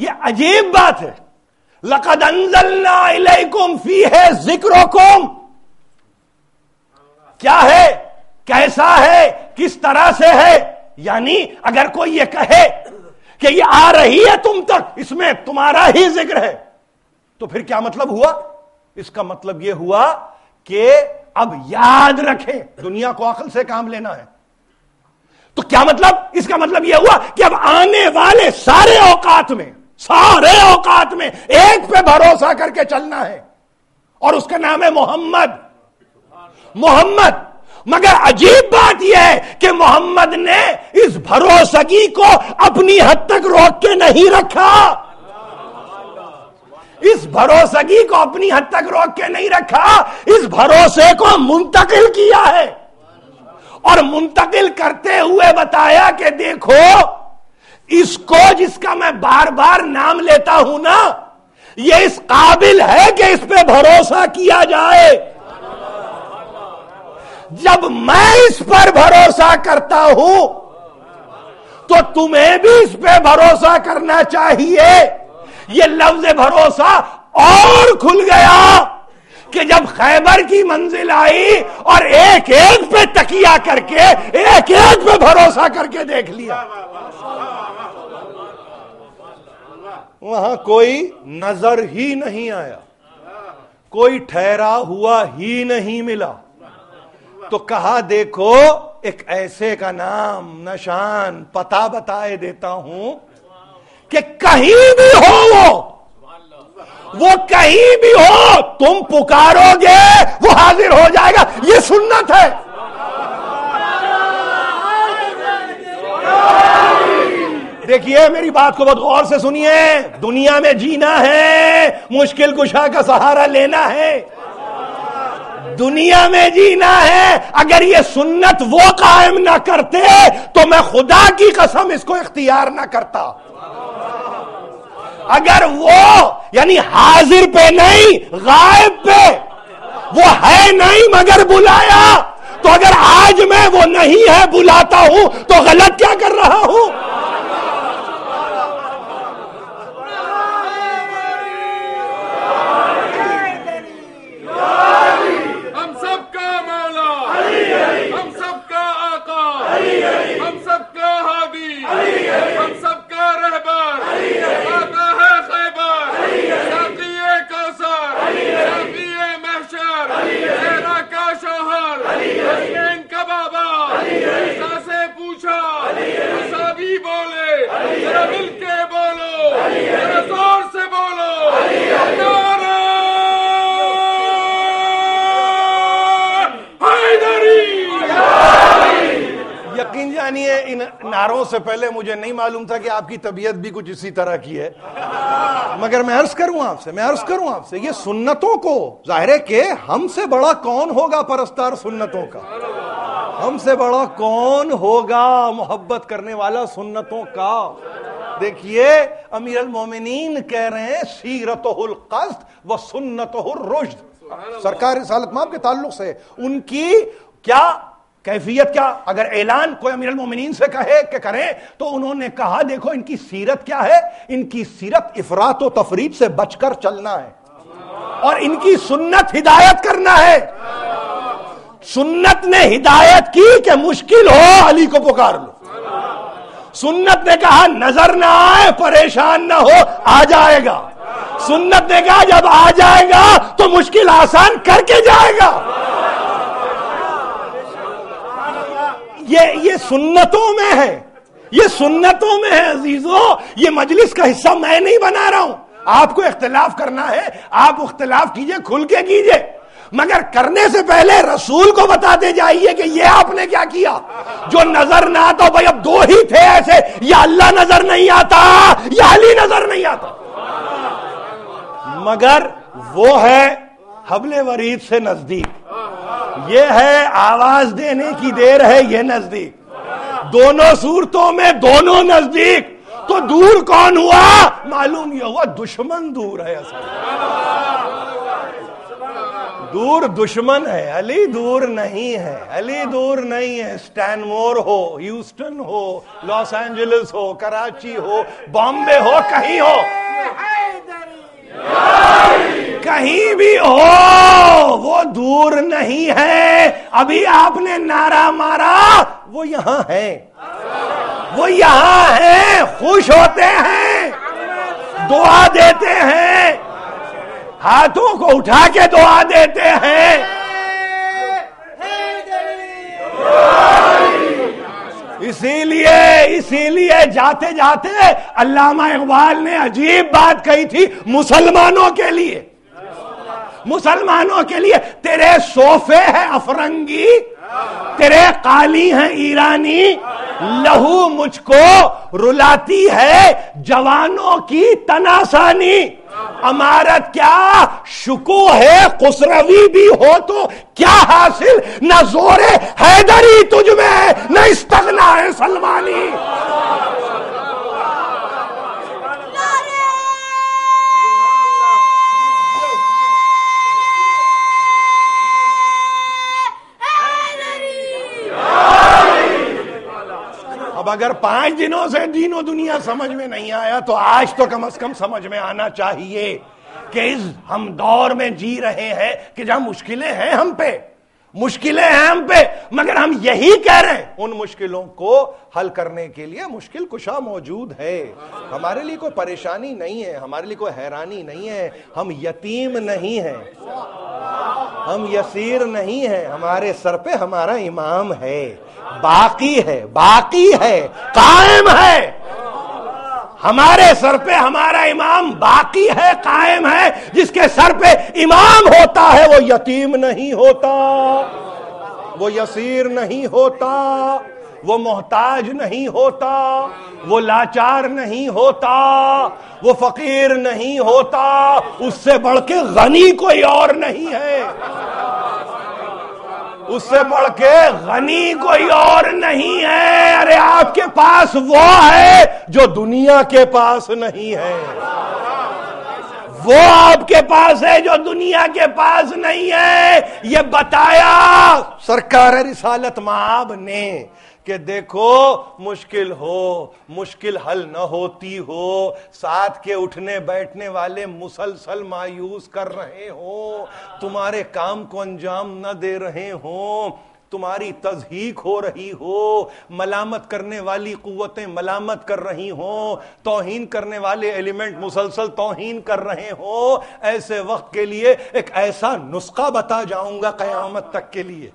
یہ عجیب بات ہے. لَقَدْ أَنزَلْنَا إِلَيْكُمْ فِيهِ ذِكْرُكُمْ. کیا ہے، کیسا ہے، کس طرح سے ہے؟ یعنی اگر کوئی یہ کہے کہ یہ آ رہی ہے تم تک، اس میں تمہارا ہی ذکر ہے، تو پھر کیا مطلب ہوا؟ اس کا مطلب یہ ہوا کہ اب یاد رکھیں دنیا کو عقل سے کام لینا ہے. تو کیا مطلب؟ اس کا مطلب یہ ہوا کہ اب آنے والے سارے اوقات میں ایک پہ بھروسہ کر کے چلنا ہے اور اس کا نام ہے محمد. مگر عجیب بات یہ ہے کہ محمد نے اس بھروسگی کو اپنی حد تک روک کے نہیں رکھا. اس بھروسگی کو اپنی حد تک روک کے نہیں رکھا، اس بھروسے کو منتقل کیا ہے. اور منتقل کرتے ہوئے بتایا کہ دیکھو اس کو جس کا میں بار بار نام لیتا ہوں نا، یہ اس قابل ہے کہ اس پہ بھروسہ کیا جائے. جب میں اس پر بھروسہ کرتا ہوں تو تمہیں بھی اس پہ بھروسہ کرنا چاہیے. یہ لفظ بھروسہ اور کھل گیا کہ جب خیبر کی منزل آئی اور ایک ایک پہ تکیہ کر کے ایک ایک پہ بھروسہ کر کے دیکھ لیا، وہاں کوئی نظر ہی نہیں آیا، کوئی ٹھہرا ہوا ہی نہیں ملا. تو کہا دیکھو ایک ایسے کا نام نشان پتہ بتائے دیتا ہوں کہ کہیں بھی ہو وہ کہیں بھی ہو تم پکارو گے وہ حاضر ہو جائے گا. یہ سنت ہے. دیکھیے میری بات کو بہت غور سے سنیے. دنیا میں جینا ہے، مشکل کشا کا سہارا لینا ہے، دنیا میں جینا ہے. اگر یہ سنت وہ قائم نہ کرتے تو میں خدا کی قسم اس کو اختیار نہ کرتا. اگر وہ یعنی حاضر پہ نہیں غائب پہ، وہ ہے نہیں مگر بلایا، تو اگر آج میں وہ نہیں ہے بلاتا ہوں تو غلط کیا کر رہا ہوں؟ ہم سب کا مولا، ہم سب کا آقا، ہم سب کا ہادی، ہم سب کا رہبر، آتا ہے خیبر، ساقی کوثر، شافی محشر، زہرا کا شوہر، حسین کا بابا، عیسیٰ سے پوچھا، صحابی بولے، ذرا مل کے بولو، ذرا زور سے بولو، نعرہ یقین جانیے ان نعروں سے پہلے مجھے نہیں معلوم تھا کہ آپ کی طبیعت بھی کچھ اسی طرح کی ہے. مگر میں عرض کروں آپ سے یہ سنتوں کو، ظاہر ہے کہ ہم سے بڑا کون ہوگا پرستار سنتوں کا، ہم سے بڑا کون ہوگا محبت کرنے والا سنتوں کا. دیکھیے امیر المومنین کہہ رہے ہیں سیرتہ القصد و سنتہ الرشد. سرکار رسالت مآب کے تعلق سے ان کی کیا کیفیت، کیا اگر اعلان کوئی امیر المومنین سے کہے کہ کریں تو انہوں نے کہا دیکھو ان کی سیرت کیا ہے، ان کی سیرت افراط و تفریط سے بچ کر چلنا ہے اور ان کی سنت ہدایت کرنا ہے. سنت نے ہدایت کی کہ مشکل ہو علی کو پکار لو. سنت نے کہا نظر نہ آئے پریشان نہ ہو آ جائے گا. سنت نے کہا جب آ جائے گا تو مشکل آسان کر کے جائے گا. یہ سنتوں میں ہے، یہ سنتوں میں ہے عزیزو. یہ مجلس کا حصہ میں نہیں بنا رہا ہوں. آپ کو اختلاف کرنا ہے آپ اختلاف کیجئے، کھل کے کیجئے، مگر کرنے سے پہلے رسول کو بتاتے جائیے کہ یہ آپ نے کیا کیا. جو نظر نہ آتا بھائی اب دو ہی تھے ایسے، یا اللہ نظر نہیں آتا یا علی نظر نہیں آتا. مگر وہ ہے حبل ورید سے نزدیک، یہ ہے آواز دینے کی دیر ہے یہ نزدیک. دونوں صورتوں میں دونوں نزدیک. تو دور کون ہوا؟ معلوم یہ ہوا دشمن دور ہے. اصل دور دشمن ہے، علی دور نہیں ہے. علی دور نہیں ہے. اسٹینمور ہو، ہیوسٹن ہو، لاس اینجلس ہو، کراچی ہو، بامبے ہو، کہیں ہو، کہیں بھی ہو، وہ دور نہیں ہے. ابھی آپ نے نعرہ مارا، وہ یہاں ہے، وہ یہاں ہے. خوش ہوتے ہیں، دعا دیتے ہیں، ہاتھوں کو اٹھا کے دعا دیتے ہیں. اسی لیے جاتے جاتے علامہ اقبال نے عجیب بات کہی تھی مسلمانوں کے لیے، تیرے صوفے ہیں افرنگی، تیرے قالی ہیں ایرانی، لہو مجھ کو رلاتی ہے جوانوں کی تناسانی، امارت کیا شکو ہے خسروی بھی ہو تو کیا حاصل، نہ زور حیدری تجھ میں نہ استغنا ہے سلمانی۔ اب اگر 5 دنوں سے دین و دنیا سمجھ میں نہیں آیا تو آج تو کم از کم سمجھ میں آنا چاہیے کہ اس ہم دور میں جی رہے ہیں کہ جہاں مشکلیں ہیں ہم پہ، مگر ہم یہی کہہ رہے ہیں ان مشکلوں کو حل کرنے کے لیے مشکل کشا موجود ہے، ہمارے لیے کوئی پریشانی نہیں ہے، ہمارے لیے کوئی حیرانی نہیں ہے، ہم یتیم نہیں ہیں، ہم یسیر نہیں ہیں، ہمارے سر پہ ہمارا امام ہے، باقی ہے قائم ہے، ہمارے سر پہ ہمارا امام باقی ہے قائم ہے، جس کے سر پہ امام ہوتا ہے وہ یتیم نہیں ہوتا، وہ یسیر نہیں ہوتا، وہ محتاج نہیں ہوتا، وہ لاچار نہیں ہوتا، وہ فقیر نہیں ہوتا، اس سے بڑھ کے غنی کوئی اور نہیں ہے، اس سے بڑھ کے غنی کوئی اور نہیں ہے۔ ارے آپ کے پاس وہ ہے جو دنیا کے پاس نہیں ہے، وہ آپ کے پاس ہے جو دنیا کے پاس نہیں ہے۔ یہ بتایا سرکار رسالت مآب نے کہ دیکھو مشکل حل نہ ہوتی ہو، ساتھ کے اٹھنے بیٹھنے والے مسلسل مایوس کر رہے ہوں، تمہارے کام کو انجام نہ دے رہے ہوں، تمہاری تضحیق ہو رہی ہو، ملامت کرنے والی قوتیں ملامت کر رہی ہوں، توہین کرنے والے ایلیمنٹ مسلسل توہین کر رہے ہوں، ایسے وقت کے لیے ایک ایسا نسخہ بتا جاؤں گا قیامت تک کے لیے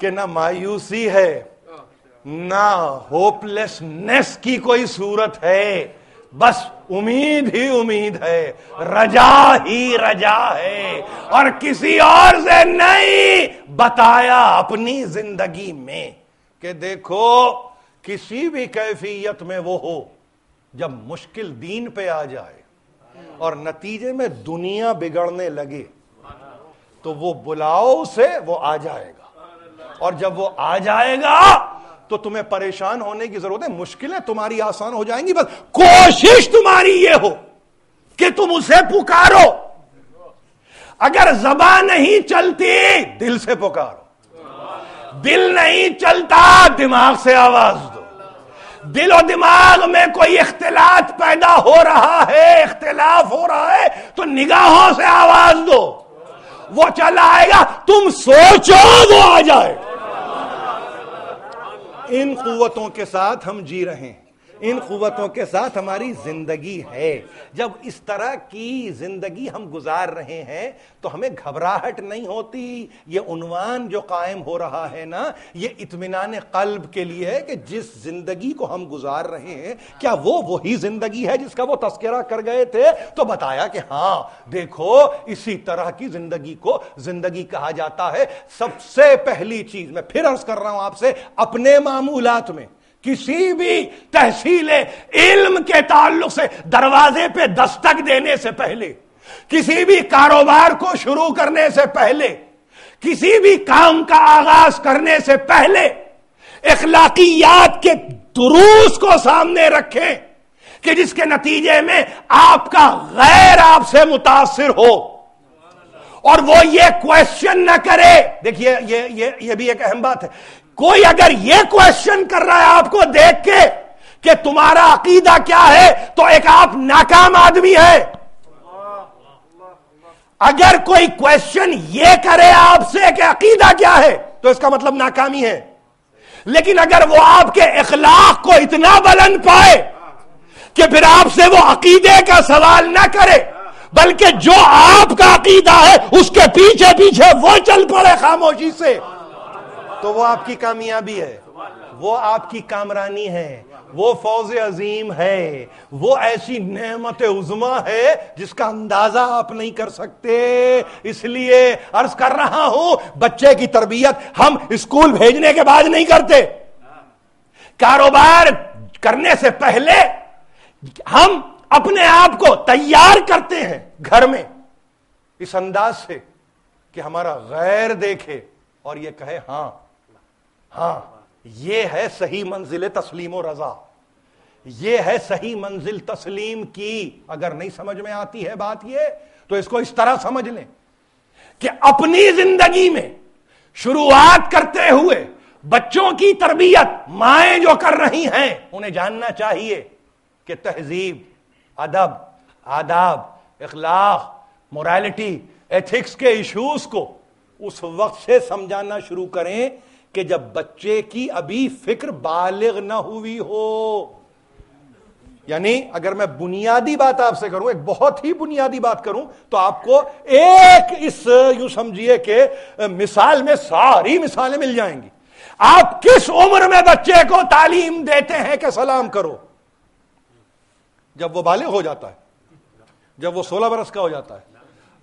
کہ نہ مایوسی ہے، نہ ہوپلیسنس کی کوئی صورت ہے، بس امید ہی امید ہے، رجا ہی رجا ہے، اور کسی اور سے نہیں۔ بتایا اپنی زندگی میں کہ دیکھو کسی بھی کیفیت میں وہ ہو، جب مشکل دین پہ آ جائے اور نتیجے میں دنیا بگڑنے لگے تو وہ بلاؤ اسے، وہ آ جائے گا، اور جب وہ آ جائے گا تو تمہیں پریشان ہونے کی ضرورت ہے، مشکلیں تمہاری آسان ہو جائیں گی، بس کوشش تمہاری یہ ہو کہ تم اسے پکارو، اگر زبان نہیں چلتی دل سے پکارو، دل نہیں چلتا دماغ سے آواز دو، دل و دماغ میں کوئی اختلاط پیدا ہو رہا ہے، اختلاف ہو رہا ہے تو نگاہوں سے آواز دو، وہ چلا آئے گا، تم سوچو وہ آ جائے۔ ان قوتوں کے ساتھ ہم جی رہے ہیں، ان قوتوں کے ساتھ ہماری زندگی ہے۔ جب اس طرح کی زندگی ہم گزار رہے ہیں تو ہمیں گھبراہٹ نہیں ہوتی۔ یہ عنوان جو قائم ہو رہا ہے نا، یہ اطمینان قلب کے لیے ہے کہ جس زندگی کو ہم گزار رہے ہیں کیا وہ وہی زندگی ہے جس کا وہ تذکرہ کر گئے تھے؟ تو بتایا کہ ہاں دیکھو اسی طرح کی زندگی کو زندگی کہا جاتا ہے۔ سب سے پہلی چیز میں پھر عرض کر رہا ہوں آپ سے، اپنے معمولات میں کسی بھی تحصیل علم کے تعلق سے دروازے پہ دستک دینے سے پہلے، کسی بھی کاروبار کو شروع کرنے سے پہلے، کسی بھی کام کا آغاز کرنے سے پہلے اخلاقیات کے دروس کو سامنے رکھیں کہ جس کے نتیجے میں آپ کا غیر آپ سے متاثر ہو، اور وہ یہ کویسچن نہ کرے۔ دیکھیے یہ بھی ایک اہم بات ہے، کوئی اگر یہ کویسچن کر رہا ہے آپ کو دیکھ کے کہ تمہارا عقیدہ کیا ہے تو ایک آپ ناکام آدمی ہے۔ اگر کوئی کویسچن یہ کرے آپ سے کہ عقیدہ کیا ہے تو اس کا مطلب ناکامی ہے، لیکن اگر وہ آپ کے اخلاق کو اتنا بلند پائے کہ پھر آپ سے وہ عقیدے کا سوال نہ کرے بلکہ جو آپ کا عقیدہ ہے اس کے پیچھے پیچھے وہ چل پڑے خاموشی سے، تو وہ آپ کی کامیابی ہے، وہ آپ کی کامرانی ہے، وہ فوز عظیم ہے، وہ ایسی نعمت عظمی ہے جس کا اندازہ آپ نہیں کر سکتے۔ اس لیے عرض کر رہا ہوں، بچے کی تربیت ہم اسکول بھیجنے کے بعد نہیں کرتے، کاروبار کرنے سے پہلے ہم اپنے آپ کو تیار کرتے ہیں گھر میں اس انداز سے کہ ہمارا غیر دیکھے اور یہ کہے ہاں ہاں یہ ہے صحیح منزل تسلیم و رضا، یہ ہے صحیح منزل تسلیم کی۔ اگر نہیں سمجھ میں آتی ہے بات یہ تو اس کو اس طرح سمجھ لیں کہ اپنی زندگی میں شروعات کرتے ہوئے بچوں کی تربیت مائیں جو کر رہی ہیں انہیں جاننا چاہیے کہ تہذیب، ادب، آداب، اخلاق، موریلٹی، ایتھکس کے ایشوز کو اس وقت سے سمجھانا شروع کریں کہ جب بچے کی ابھی فکر بالغ نہ ہوئی ہو۔ یعنی اگر میں بنیادی بات آپ سے کروں، ایک بہت ہی بنیادی بات کروں، تو آپ کو ایک اس یوں سمجھیے کہ مثال میں ساری مثالیں مل جائیں گی۔ آپ کس عمر میں بچے کو تعلیم دیتے ہیں کہ سلام کرو؟ جب وہ بالغ ہو جاتا ہے، جب وہ 16 برس کا ہو جاتا ہے،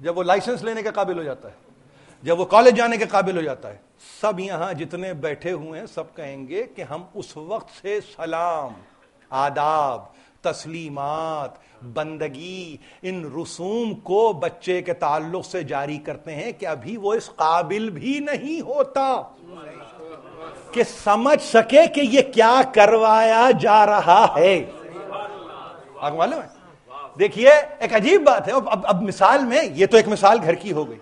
جب وہ لائسنس لینے کے قابل ہو جاتا ہے، جب وہ کالج جانے کے قابل ہو جاتا ہے۔ سب یہاں جتنے بیٹھے ہوئے ہیں سب کہیں گے کہ ہم اس وقت سے سلام، آداب، تسلیمات، بندگی، ان رسوم کو بچے کے تعلق سے جاری کرتے ہیں کہ ابھی وہ اس قابل بھی نہیں ہوتا کہ سمجھ سکے کہ یہ کیا کروایا جا رہا ہے۔ آپ کو معلوم ہے؟ دیکھیے ایک عجیب بات ہے، اب مثال میں یہ تو ایک مثال گھر کی ہو گئی۔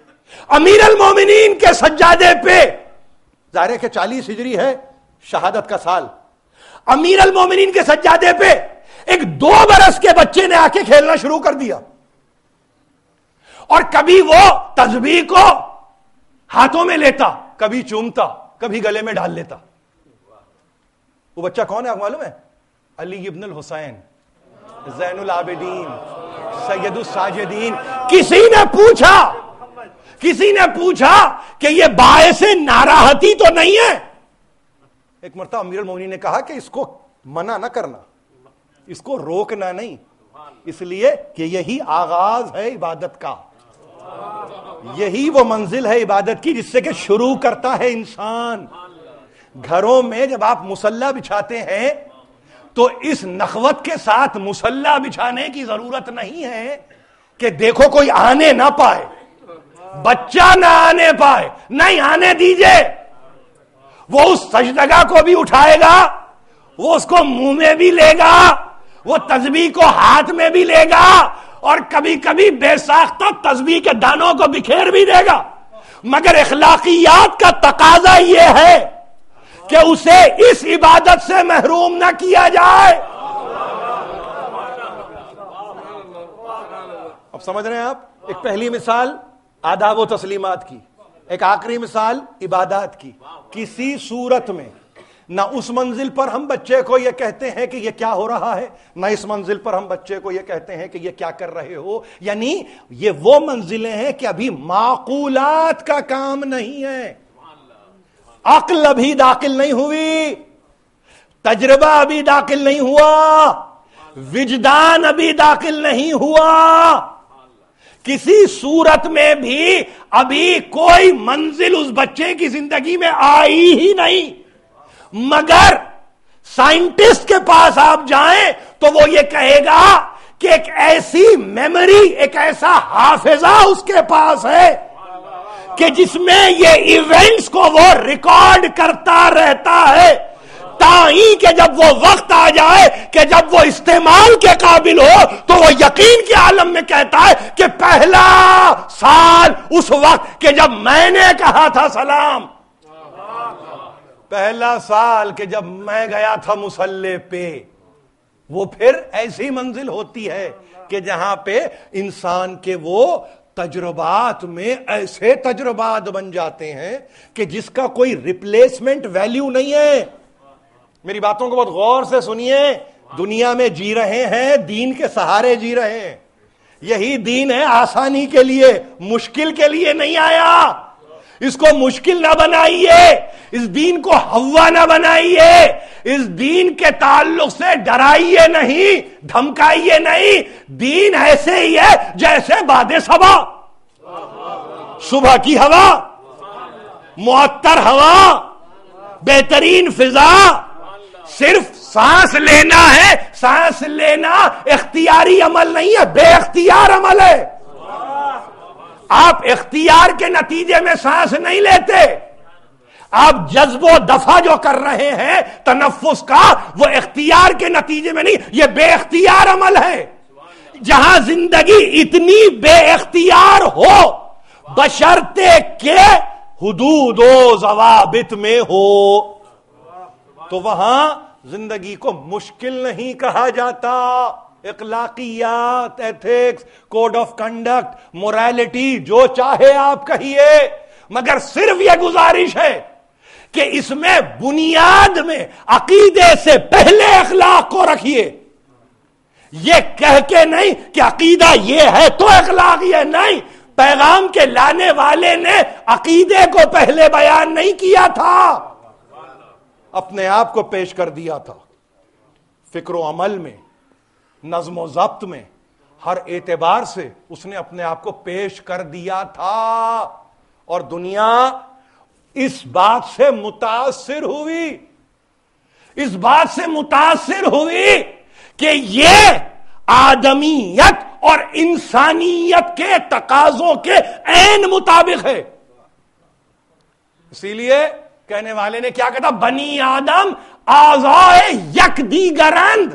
امیر المومنین کے سجادے پہ، ظاہر ہے کہ 40 ہجری ہے شہادت کا سال، امیر المومنین کے سجادے پہ ایک 2 برس کے بچے نے آ کے کھیلنا شروع کر دیا، اور کبھی وہ تسبیح کو ہاتھوں میں لیتا، کبھی چومتا، کبھی گلے میں ڈال لیتا۔ وہ بچہ کون ہے آپ کو معلوم ہے؟ علی ابن الحسین، زین العابدین، سید الساجدین۔ کسی نے پوچھا کہ یہ باعث ناراحتی تو نہیں ہے؟ ایک مرتبہ امیر المومنین نے کہا کہ اس کو منع نہ کرنا، اس کو روکنا نہیں، اس لیے کہ یہی آغاز ہے عبادت کا، یہی وہ منزل ہے عبادت کی جس سے کہ شروع کرتا ہے انسان۔ گھروں میں جب آپ مصلی بچھاتے ہیں تو اس نخوت کے ساتھ مصلی بچھانے کی ضرورت نہیں ہے کہ دیکھو کوئی آنے نہ پائے، بچہ نہ آنے پائے، نہیں آنے دیجئے۔ وہ اس سجدگاہ کو بھی اٹھائے گا، وہ اس کو منہ میں بھی لے گا، وہ تسبیح کو ہاتھ میں بھی لے گا، اور کبھی کبھی بے ساختہ تسبیح کے دانوں کو بکھیر بھی دے گا، مگر اخلاقیات کا تقاضا یہ ہے کہ اسے اس عبادت سے محروم نہ کیا جائے۔ اب سمجھ رہے ہیں آپ؟ ایک پہلی مثال آداب و تسلیمات کی، ایک آخری مثال عبادات کی۔ کسی صورت میں نہ اس منزل پر ہم بچے کو یہ کہتے ہیں کہ یہ کیا ہو رہا ہے، نہ اس منزل پر ہم بچے کو یہ کہتے ہیں کہ یہ کیا کر رہے ہو۔ یعنی یہ وہ منزلیں ہیں کہ ابھی معقولات کا کام نہیں ہے، عقل ابھی داخل نہیں ہوئی، تجربہ ابھی داخل نہیں ہوا، وجدان ابھی داخل نہیں ہوا، کسی صورت میں بھی ابھی کوئی منزل اس بچے کی زندگی میں آئی ہی نہیں۔ مگر سائنٹسٹ کے پاس آپ جائیں تو وہ یہ کہے گا کہ ایک ایسی میموری، ایک ایسا حافظہ اس کے پاس ہے کہ جس میں یہ ایونٹس کو وہ ریکارڈ کرتا رہتا ہے، تاہی کہ جب وہ وقت آ جائے کہ جب وہ استعمال کے قابل ہو تو وہ یقین کے عالم میں کہتا ہے کہ پہلا سال اس وقت کہ جب میں نے کہا تھا سلام، پہلا سال کہ جب میں گیا تھا مصلی پہ۔ وہ پھر ایسی منزل ہوتی ہے کہ جہاں پہ انسان کے وہ تجربات میں ایسے تجربات بن جاتے ہیں کہ جس کا کوئی ریپلیسمنٹ ویلیو نہیں ہے۔ میری باتوں کو بہت غور سے سنیے، دنیا میں جی رہے ہیں، دین کے سہارے جی رہے ہیں، یہی دین ہے آسانی کے لیے، مشکل کے لیے نہیں آیا۔ اس کو مشکل نہ بنائیے، اس دین کو ہوا نہ بنائیے، اس دین کے تعلق سے ڈرائیے نہیں، دھمکائیے نہیں. دین ایسے ہی ہے جیسے باد صبا، صبح کی ہوا، معطر ہوا، بہترین فضا. صرف سانس لینا ہے، سانس لینا اختیاری عمل نہیں ہے، بے اختیار عمل ہے. آپ اختیار کے نتیجے میں سانس نہیں لیتے، آپ جذب و دفع جو کر رہے ہیں تنفس کا، وہ اختیار کے نتیجے میں نہیں، یہ بے اختیار عمل ہے. جہاں زندگی اتنی بے اختیار ہو بشرطے کہ حدود و ضوابط میں ہو، تو وہاں زندگی کو مشکل نہیں کہا جاتا. اخلاقیات، ethics, code of conduct, morality, جو چاہے آپ کہیے، مگر صرف یہ گزارش ہے کہ اس میں بنیاد میں عقیدے سے پہلے اخلاق کو رکھیے. یہ کہہ کے نہیں کہ عقیدہ یہ ہے تو اخلاق یہ نہیں. پیغام کے لانے والے نے عقیدے کو پہلے بیان نہیں کیا تھا، اپنے آپ کو پیش کر دیا تھا. فکر و عمل میں، نظم و ضبط میں، ہر اعتبار سے اس نے اپنے آپ کو پیش کر دیا تھا. اور دنیا اس بات سے متاثر ہوئی، اس بات سے متاثر ہوئی کہ یہ آدمیت اور انسانیت کے تقاضوں کے عین مطابق ہے. اسی لیے کہنے والے نے کیا کہا؟ بنی آدم اعضائے یک دیگرند.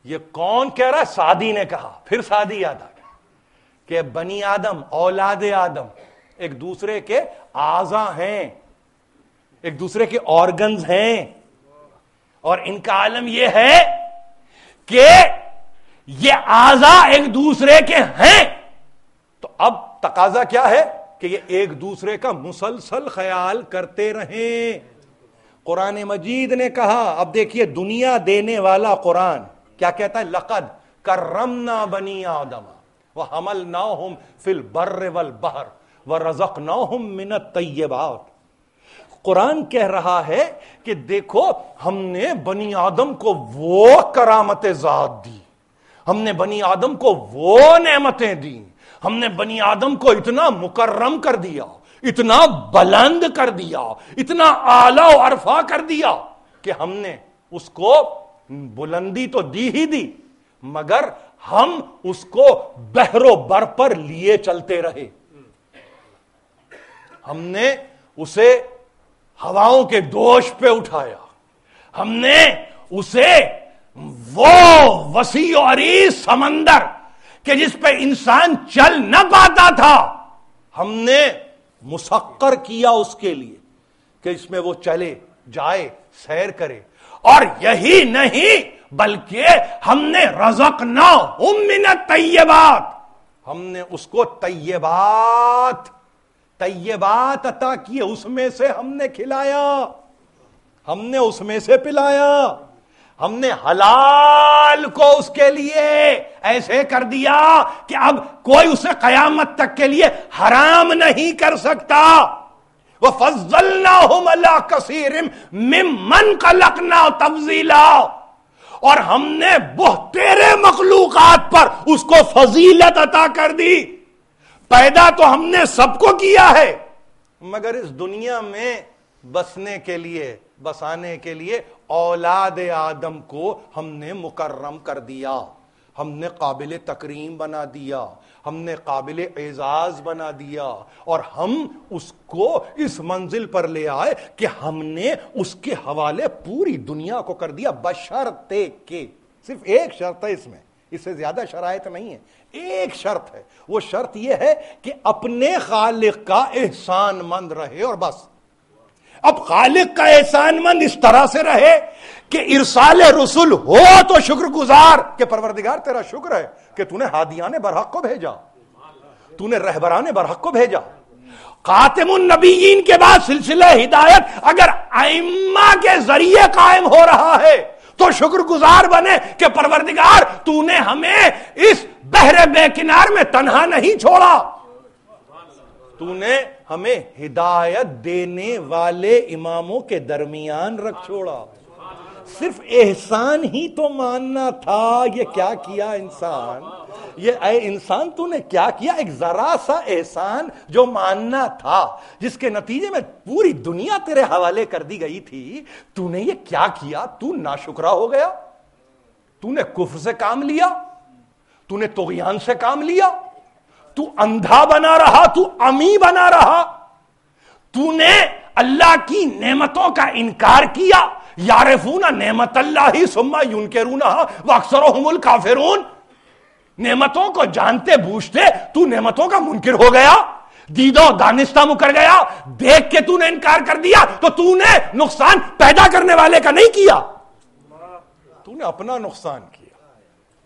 یہ کون کہہ رہا ہے؟ سعدی نے کہا. پھر سعدی یاد آ گیا کہ بنی آدم، اولاد آدم ایک دوسرے کے اعضاء ہیں، ایک دوسرے کے آرگنز ہیں، اور ان کا عالم یہ ہے کہ یہ اعضاء ایک دوسرے کے ہیں. تو اب تقاضا کیا ہے کہ یہ ایک دوسرے کا مسلسل خیال کرتے رہیں. قرآن مجید نے کہا، اب دیکھیے دنیا دینے والا قرآن کیا کہتا ہے؟ لقد کرمنا بنی آدم وحملناہم فی البر والبحر ورزقناہم من الطیبات. قرآن کہہ رہا ہے کہ دیکھو ہم نے بنی آدم کو وہ کرامت ذات دی، ہم نے بنی آدم کو وہ نعمتیں دی، ہم نے بنی آدم کو اتنا مکرم کر دیا، اتنا بلند کر دیا، اتنا اعلیٰ و عرفہ کر دیا کہ ہم نے اس کو بلندی تو دی ہی دی، مگر ہم اس کو بحر و بر پر لیے چلتے رہے. ہم نے اسے ہواؤں کے دوش پہ اٹھایا، ہم نے اسے وہ وسیع و عریض سمندر کہ جس پہ انسان چل نہ پاتا تھا، ہم نے مسخر کیا اس کے لیے کہ اس میں وہ چلے جائے، سیر کرے. اور یہی نہیں بلکہ ہم نے رزقناہم من الطیبات، ہم نے اس کو طیبات عطا کیے، اس میں سے ہم نے کھلایا، ہم نے اس میں سے پلایا، ہم نے حلال کو اس کے لیے ایسے کر دیا کہ اب کوئی اسے قیامت تک کے لیے حرام نہیں کر سکتا. وَفَضَّلْنَاهُمْ عَلَىٰ كَثِيرٍ مِّمَّنْ خَلَقْنَا تَفْضِيلًا، اور ہم نے بہترے مخلوقات پر اس کو فضیلت عطا کر دی. پیدا تو ہم نے سب کو کیا ہے، مگر اس دنیا میں بسنے کے لیے، بسانے کے لیے اولاد آدم کو ہم نے مکرم کر دیا، ہم نے قابل تکریم بنا دیا، ہم نے قابل اعزاز بنا دیا، اور ہم اس کو اس منزل پر لے آئے کہ ہم نے اس کے حوالے پوری دنیا کو کر دیا، بشرطے کہ، صرف ایک شرط ہے اس میں، اس سے زیادہ شرائط نہیں ہے، ایک شرط ہے. وہ شرط یہ ہے کہ اپنے خالق کا احسان مند رہے، اور بس. اب خالق کا احسان مند اس طرح سے رہے کہ ارسال رسول ہو تو شکر گزار کہ پروردگار تیرا شکر ہے کہ تو نے ہادیان برحق کو بھیجا، تو نے رہبران برحق کو بھیجا. خاتم النبیین کے بعد سلسلہ ہدایت اگر ائمہ کے ذریعے قائم ہو رہا ہے تو شکر گزار بنے کہ پروردگار تو نے ہمیں اس بحر بے کنار میں تنہا نہیں چھوڑا. تو نے ہمیں ہدایت دینے والے اماموں کے درمیان رکھ چھوڑا. صرف احسان ہی تو ماننا تھا. یہ کیا کیا انسان, یہ اے انسان تو نے کیا کیا؟ ایک ذرا سا احسان جو ماننا تھا, جس کے نتیجے میں پوری دنیا تیرے حوالے کر دی گئی تھی, تو نے یہ کیا کیا؟ تو ناشکرا ہو گیا, تو نے کفر سے کام لیا, تو نے طغیان سے کام لیا, تو اندھا بنا رہا, تو امی بنا رہا, تو نے اللہ کی نعمتوں کا انکار کیا. یعرفون نعمت اللہ ثم ینکرونہا واکثرہم الکافرون. نعمتوں کو جانتے بوجھتے تو نعمتوں کا منکر ہو گیا, دیدو دانستہ مکر گیا, دیکھ کے تو نے انکار کر دیا, تو نے نقصان پیدا کرنے والے کا نہیں کیا, تو نے اپنا نقصان کیا.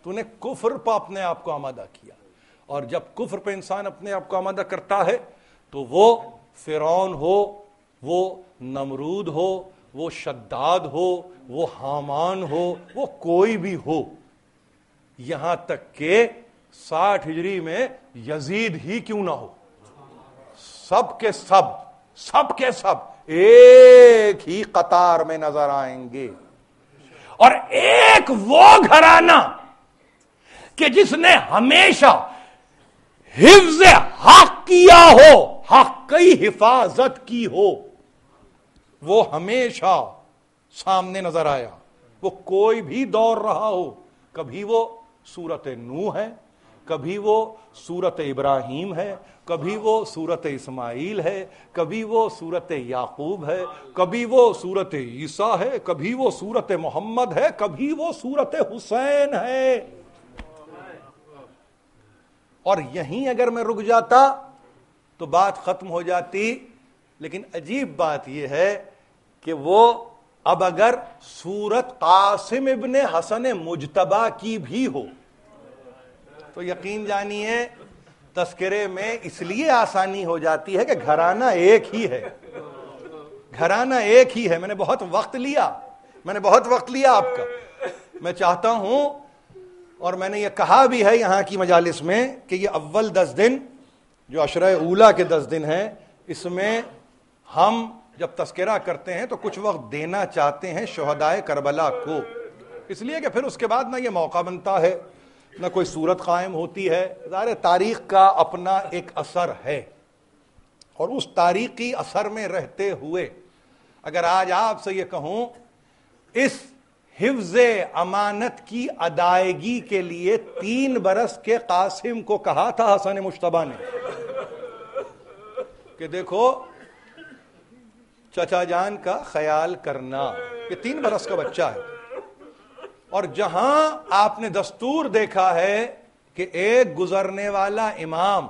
تو نے کفر پہ اپنے آپ کو آمادہ کیا. اور جب کفر پہ انسان اپنے آپ کو آمادہ کرتا ہے تو وہ فرعون ہو, وہ نمرود ہو, وہ شداد ہو, وہ حامان ہو, وہ کوئی بھی ہو, یہاں تک کہ 60 ہجری میں یزید ہی کیوں نہ ہو, سب کے سب ایک ہی قطار میں نظر آئیں گے. اور ایک وہ گھرانہ کہ جس نے ہمیشہ حفظ حق کیا ہو, حق کی حفاظت کی ہو, وہ ہمیشہ سامنے نظر آیا. وہ کوئی بھی دور رہا ہو, کبھی وہ سورت نوح ہے, کبھی وہ سورت ابراہیم ہے, کبھی وہ سورت اسماعیل ہے, کبھی وہ سورت یعقوب ہے, کبھی وہ سورت عیسیٰ ہے, کبھی وہ سورت محمد ہے, کبھی وہ سورت حسین ہے. اور یہیں اگر میں رک جاتا تو بات ختم ہو جاتی. لیکن عجیب بات یہ ہے کہ وہ اب اگر سورت قاسم ابن حسن مجتبی کی بھی ہو تو یقین جانیے تذکرے میں اس لیے آسانی ہو جاتی ہے کہ گھرانہ ایک ہی ہے, گھرانہ ایک ہی ہے. میں نے بہت وقت لیا آپ کا. میں چاہتا ہوں, اور میں نے یہ کہا بھی ہے یہاں کی مجالس میں, کہ یہ اول 10 دن جو عشرہ اولیٰ کے 10 دن ہیں, اس میں ہم جب تذکرہ کرتے ہیں تو کچھ وقت دینا چاہتے ہیں شہدائے کربلا کو, اس لیے کہ پھر اس کے بعد نہ یہ موقع بنتا ہے, نہ کوئی صورت قائم ہوتی ہے. ظاہر تاریخ کا اپنا ایک اثر ہے, اور اس تاریخی اثر میں رہتے ہوئے اگر آج آپ سے یہ کہوں اس حفظ امانت کی ادائیگی کے لیے 3 برس کے قاسم کو کہا تھا حسن مجتبی نے کہ دیکھو چچا جان کا خیال کرنا, یہ 3 برس کا بچہ ہے. اور جہاں آپ نے دستور دیکھا ہے کہ ایک گزرنے والا امام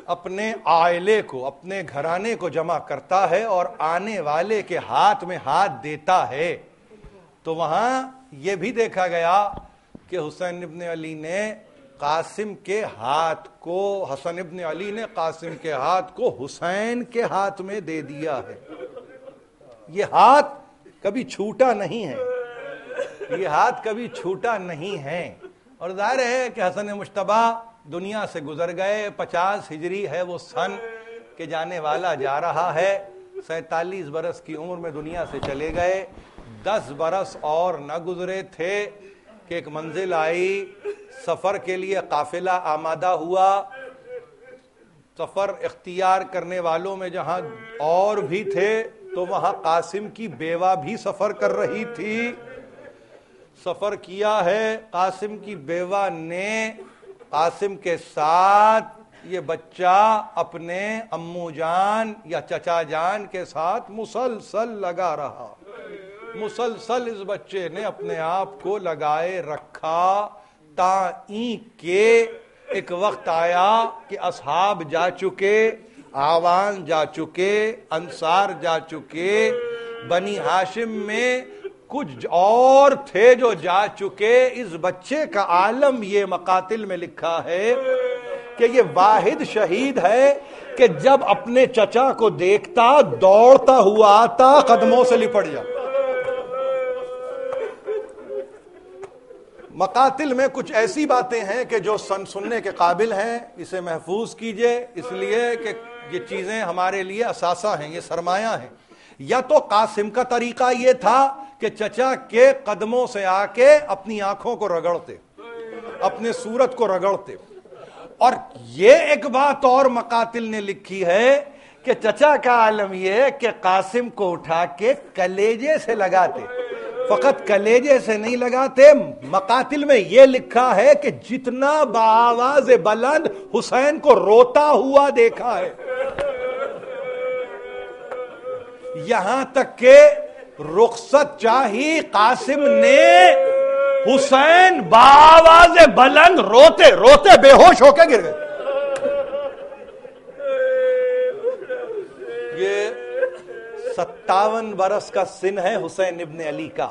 اپنے عائلے کو, اپنے گھرانے کو جمع کرتا ہے اور آنے والے کے ہاتھ میں ہاتھ دیتا ہے, تو وہاں یہ بھی دیکھا گیا کہ حسین ابن علی نے قاسم کے ہاتھ کو, حسن ابن علی نے قاسم کے ہاتھ کو حسین کے ہاتھ میں دے دیا ہے. یہ ہاتھ کبھی چھوٹا نہیں ہے, یہ ہاتھ کبھی چھوٹا نہیں ہے. اور ظاہر ہے کہ حسن مجتبی دنیا سے گزر گئے. 50 ہجری ہے وہ سن کہ جانے والا جا رہا ہے. 47 برس کی عمر میں دنیا سے چلے گئے. 10 برس اور نہ گزرے تھے کہ ایک منزل آئی, سفر کے لیے قافلہ آمادہ ہوا. سفر اختیار کرنے والوں میں جہاں اور بھی تھے تو وہاں قاسم کی بیوہ بھی سفر کر رہی تھی. سفر کیا ہے قاسم کی بیوہ نے, قاسم کے ساتھ یہ بچہ اپنے امو جان یا چچا جان کے ساتھ مسلسل لگا رہا. مسلسل اس بچے نے اپنے آپ کو لگائے رکھا تائیں کہ ایک وقت آیا کہ اصحاب جا چکے, آوان جا چکے, انصار جا چکے, بنی ہاشم میں کچھ اور تھے جو جا چکے. اس بچے کا عالم یہ مقاتل میں لکھا ہے کہ یہ واحد شہید ہے کہ جب اپنے چچا کو دیکھتا دوڑتا ہوا آتا, قدموں سے لپٹ جا. مقاتل میں کچھ ایسی باتیں ہیں کہ جو سننے کے قابل ہیں، اسے محفوظ کیجئے، اس لیے کہ یہ چیزیں ہمارے لیے اثاثہ ہیں، یہ سرمایہ ہیں۔ یا تو قاسم کا طریقہ یہ تھا کہ چچا کے قدموں سے آ کے اپنی آنکھوں کو رگڑتے، اپنے صورت کو رگڑتے، اور یہ ایک بات اور مقاتل نے لکھی ہے کہ چچا کا عالم یہ کہ قاسم کو اٹھا کے کلیجے سے لگاتے، فقط کلیجے سے نہیں لگاتے، مقاتل میں یہ لکھا ہے کہ جتنا بآواز بلند حسین کو روتا ہوا دیکھا ہے، یہاں تک کہ رخصت چاہی قاسم نے حسین بآواز بلند روتے روتے بے ہوش ہو کے گر گئے۔ یہ 57 برس کا سن ہے حسین ابن علی کا،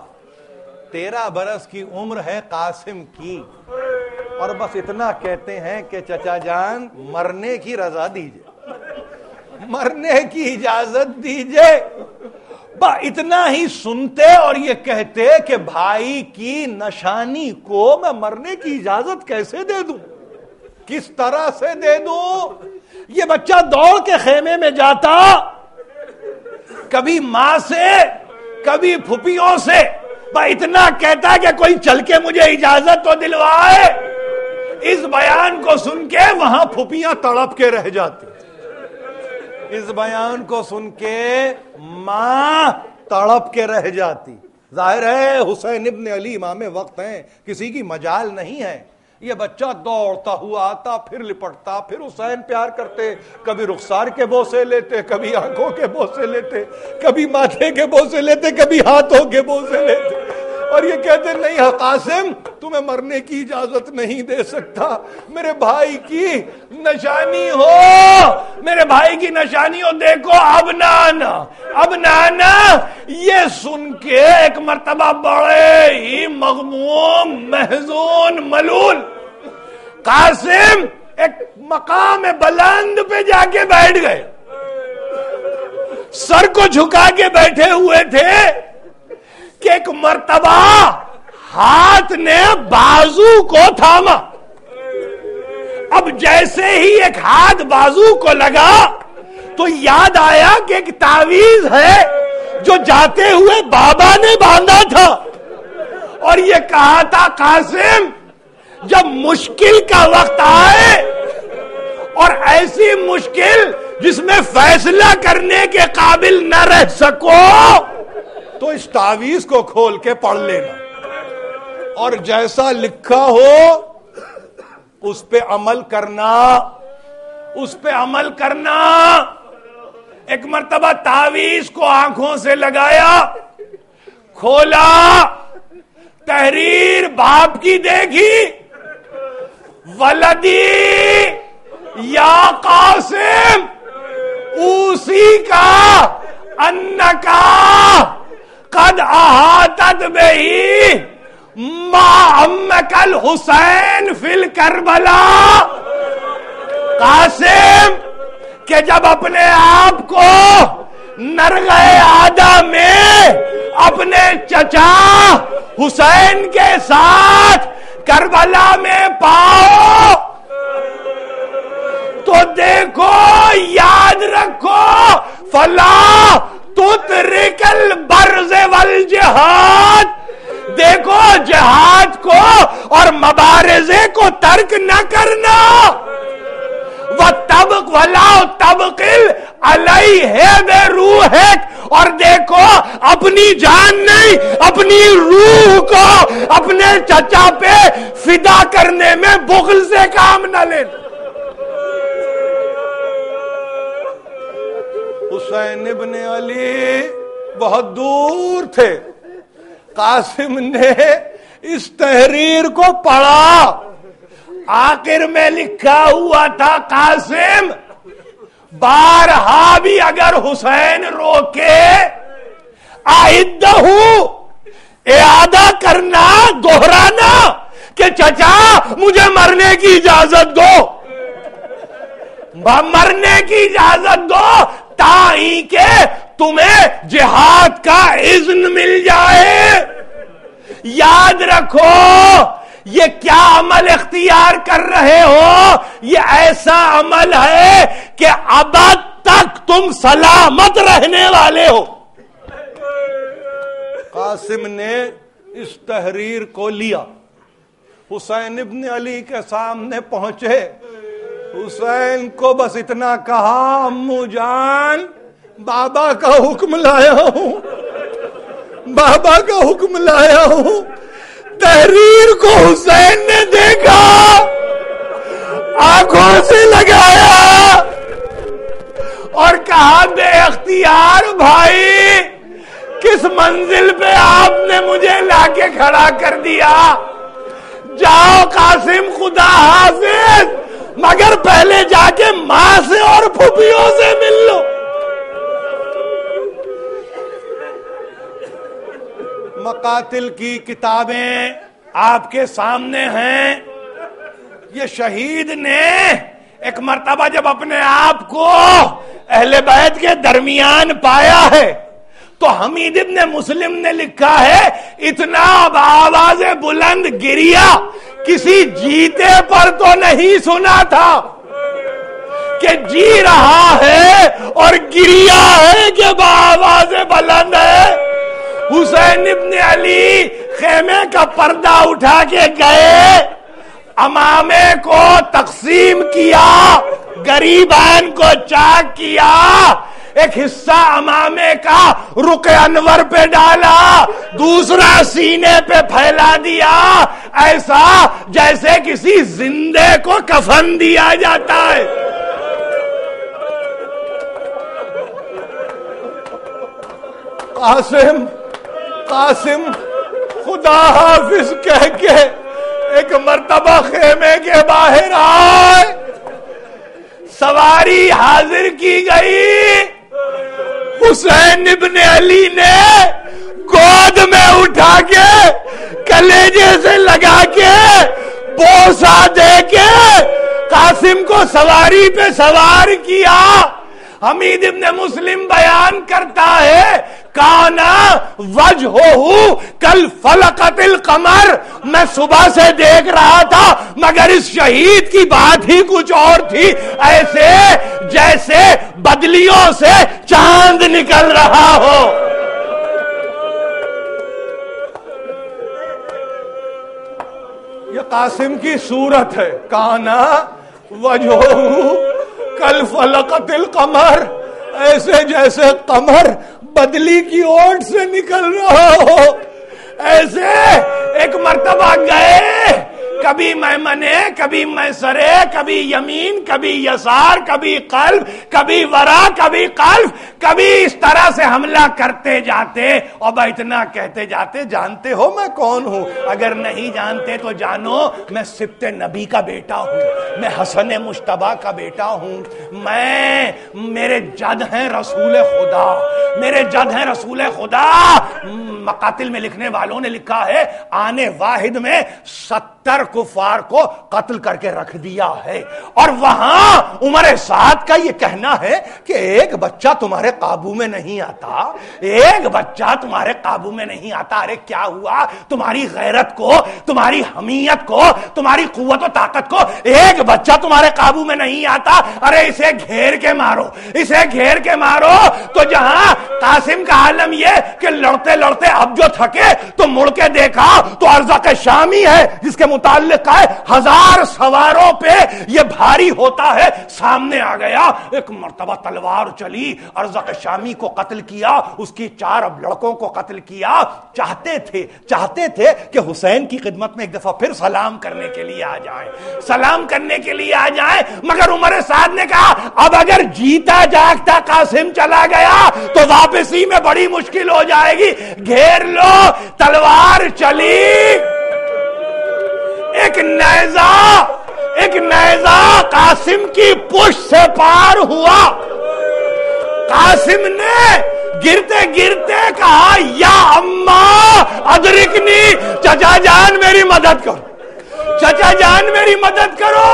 13 برس کی عمر ہے قاسم کی، اور بس اتنا کہتے ہیں کہ چچا جان مرنے کی رضا دیجئے، مرنے کی اجازت دیجئے، اتنا ہی سنتے اور یہ کہتے کہ بھائی کی نشانی کو میں مرنے کی اجازت کیسے دے دوں، کس طرح سے دے دوں؟ یہ بچہ دوڑ کے خیمے میں جاتا، کبھی ماں سے کبھی پھپھیوں سے، اتنا کہتا کہ کوئی چل کے مجھے اجازت تو دلوائے۔ اس بیان کو سن کے وہاں پھپھیاں تڑپ کے رہ جاتی، اس بیان کو سن کے ماں تڑپ کے رہ جاتی۔ ظاہر ہے حسین ابن علی امام وقت ہیں، کسی کی مجال نہیں ہے۔ یہ بچہ دوڑتا ہوا آتا، پھر لپٹتا، پھر حسین پیار کرتے، کبھی رخسار کے بوسے لیتے، کبھی آنکھوں کے بوسے لیتے، کبھی ماتھے کے بوسے لیتے، کبھی ہاتھوں کے بوسے لیتے، اور یہ کہتے نہیں قاسم تمہیں مرنے کی اجازت نہیں دے سکتا، میرے بھائی کی نشانی ہو، میرے بھائی کی نشانی ہو، دیکھو اب نانا، اب نانا۔ یہ سن کے ایک مرتبہ بڑے ہی مغموم، محزون، ملول قاسم ایک مقام بلند پہ جا کے بیٹھ گئے، سر کو جھکا کے بیٹھے ہوئے تھے کہ ایک مرتبہ ہاتھ نے بازو کو تھاما۔ اب جیسے ہی ایک ہاتھ بازو کو لگا تو یاد آیا کہ ایک تعویذ ہے جو جاتے ہوئے بابا نے باندھا تھا، اور یہ کہا تھا قاسم جب مشکل کا وقت آئے اور ایسی مشکل جس میں فیصلہ کرنے کے قابل نہ رہ سکو تو اس تعویذ کو کھول کے پڑھ لینا، اور جیسا لکھا ہو اس پہ عمل کرنا، اس پہ عمل کرنا۔ ایک مرتبہ تعویذ کو آنکھوں سے لگایا، کھولا، تحریر باپ کی دیکھی، ولدی یا قاسم اوسی کا انکا قد احاطت بہی ما امک الحسین فی الکربلا۔ قاسم کہ جب اپنے آپ کو نرغہ عادہ میں اپنے چچا حسین کے ساتھ کربلا میں پاؤ تو دیکھو، یاد رکھو، فلا تترک البرز والجہاد، دیکھو جہاد کو اور مبارزے کو ترک نہ کرنا، وَتَبْقْ وَلَا تَبْقِلْ عَلَيْهِ بِرُوحِكَ، اور دیکھو اپنی جان نہیں اپنی روح کو اپنے چچا پہ فدا کرنے میں بخل سے کام نہ لینا۔ حسین ابن علی بہت دور تھے، قاسم نے اس تحریر کو پڑھا، آخر میں لکھا ہوا تھا قاسم بارہا بھی اگر حسین روکے آئندہ اعادہ کرنا، دوہرانا کہ چچا مجھے مرنے کی اجازت دو، مرنے کی اجازت دو تاہی کہ تمہیں جہاد کا اذن مل جائے۔ یاد رکھو، یہ کیا عمل اختیار کر رہے ہو؟ یہ ایسا عمل ہے کہ ابد تک تم سلامت رہنے والے ہو. قاسم نے اس تحریر کو لیا، حسین ابن علی کے سامنے پہنچے، حسین کو بس اتنا کہا، امو جان بابا کا حکم لایا ہوں، بابا کا حکم لایا ہوں. تحریر کو حسین نے دیکھا، آنکھوں سے لگایا اور کہا بے اختیار بھائی کس منزل پہ آپ نے مجھے لا کے کھڑا کر دیا. جاؤ قاسم خدا حافظ، مگر پہلے جا کے ماں سے اور پھوپھیوں سے مل لو. مقاتل کی کتابیں آپ کے سامنے ہیں. یہ شہید نے ایک مرتبہ جب اپنے آپ کو اہل بیت کے درمیان پایا ہے تو حمید ابن مسلم نے لکھا ہے اتنا آواز بلند گریا کسی جیتے پر تو نہیں سنا تھا کہ جی رہا ہے اور گریا ہے کہ آواز بلند ہے. حسین ابن علی خیمے کا پردہ اٹھا کے گئے، امامے کو تقسیم کیا، غریبان کو چاک کیا، ایک حصہ امامے کا رخ انور پہ ڈالا، دوسرا سینے پہ پھیلا دیا، ایسا جیسے کسی زندے کو کفن دیا جاتا ہے. قاسم خدا حافظ کہہ کے ایک مرتبہ خیمے کے باہر آئے، سواری حاضر کی گئی، حسین ابن علی نے گود میں اٹھا کے کلیجے سے لگا کے بوسا دے کے قاسم کو سواری پہ سوار کیا. حمید ابن مسلم بیان کرتا ہے کانا وجہہ کل فلقت القمر، میں صبح سے دیکھ رہا تھا مگر اس شہید کی بات ہی کچھ اور تھی، ایسے جیسے بدلیوں سے چاند نکل رہا ہو. یہ قاسم کی صورت ہے، کانا وجہہ کل فلقت القمر، ایسے جیسے قمر بدلی کی اوٹ سے نکل رہا ہو. ایسے ایک مرتبہ گئے، کبھی میمنے، کبھی میسرے، کبھی یمین، کبھی یسار، کبھی قلب، کبھی ورا، کبھی قلب، کبھی اس طرح سے حملہ کرتے جاتے اور اتنا کہتے جاتے جانتے ہو میں کون ہوں؟ اگر نہیں جانتے تو جانو میں سبط نبی کا بیٹا ہوں، میں حسن مجتبیٰ کا بیٹا ہوں، میرے جد ہیں رسول خدا، میرے جد ہیں رسول خدا. مقاتل میں لکھنے والوں نے لکھا ہے آنے واحد میں 70 کفار کو قتل کر کے رکھ دیا ہے. اور وہاں عمر سعد کا یہ کہنا ہے کہ ایک بچہ تمہارے قابو میں نہیں آتا، ایک بچہ تمہارے قابو میں نہیں آتا. ارے کیا ہوا؟ تمہاری غیرت کو، تمہاری حمیت کو، تمہاری قوت و طاقت کو ایک بچہ تمہارے قابو میں نہیں آتا. ارے اسے گھیر کے مارو، اسے گھیر کے مارو. تو جہاں قاسم کا عالم یہ کہ لڑتے لڑتے اب جو تھکے تو مڑ کے دیکھا تو ارزق شامی ہے جس کے متعلق ہے 1000 سواروں پہ یہ بھاری ہوتا ہے، سامنے آ گیا. ایک مرتبہ تلوار چلی، ارزق شامی کو قتل کیا، اس کی 4 اب لڑکوں کو قتل کیا. چاہتے تھے کہ حسین کی خدمت میں ایک دفعہ پھر سلام کرنے کے لیے آ جائیں، سلام کرنے کے لیے آ جائیں، مگر عمر سعد نے کہا اب اگر جیتا جاگتا قاسم چلا گیا تو واپسی میں بڑی مشکل ہو جائے گی، گھیر لو. تلوار چلی، ایک نیزہ قاسم کی پشت سے پار ہوا. قاسم نے گرتے گرتے کہا یا اماں ادرکنی، چچا جان میری مدد کرو، چچا جان میری مدد کرو.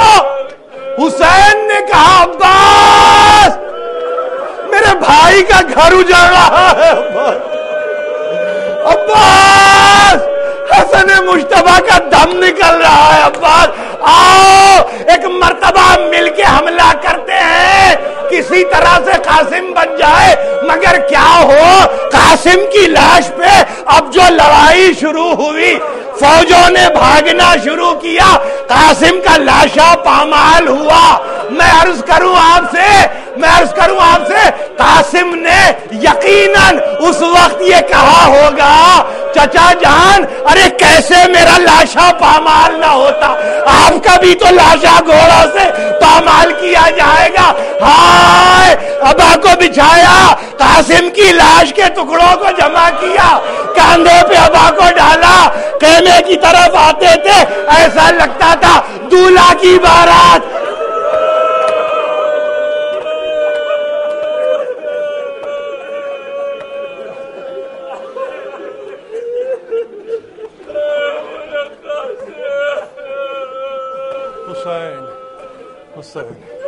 حسین نے کہا عباس میرے بھائی کا گھر اجڑ رہا ہے، عباس حسن مجتبیٰ کا دم نکل رہا ہے عباس، آؤ ایک مرتبہ مل کے حملہ کرتے ہیں، کسی طرح سے قاسم بچ جائے، مگر کیا ہو قاسم کی لاش پہ اب جو لڑائی شروع ہوئی، فوجوں نے بھاگنا شروع کیا، قاسم کا لاشا پامال ہوا۔ میں عرض کروں آپ سے قاسم نے یقیناً اس وقت یہ کہا ہوگا، چچا جان ارے کیسے میرا لاشا پامال نہ ہوتا، آپ کا بھی تو لاشا گھوڑوں سے پامال کیا جائے گا۔ ہائے ابا کو بچھایا، قاسم کی لاش کے ٹکڑوں کو جمع کیا، کاندھے پہ ابا کو ڈالا، خیمے کی طرف آتے تھے، ایسا لگتا تھا دولہا کی بارات۔ حسین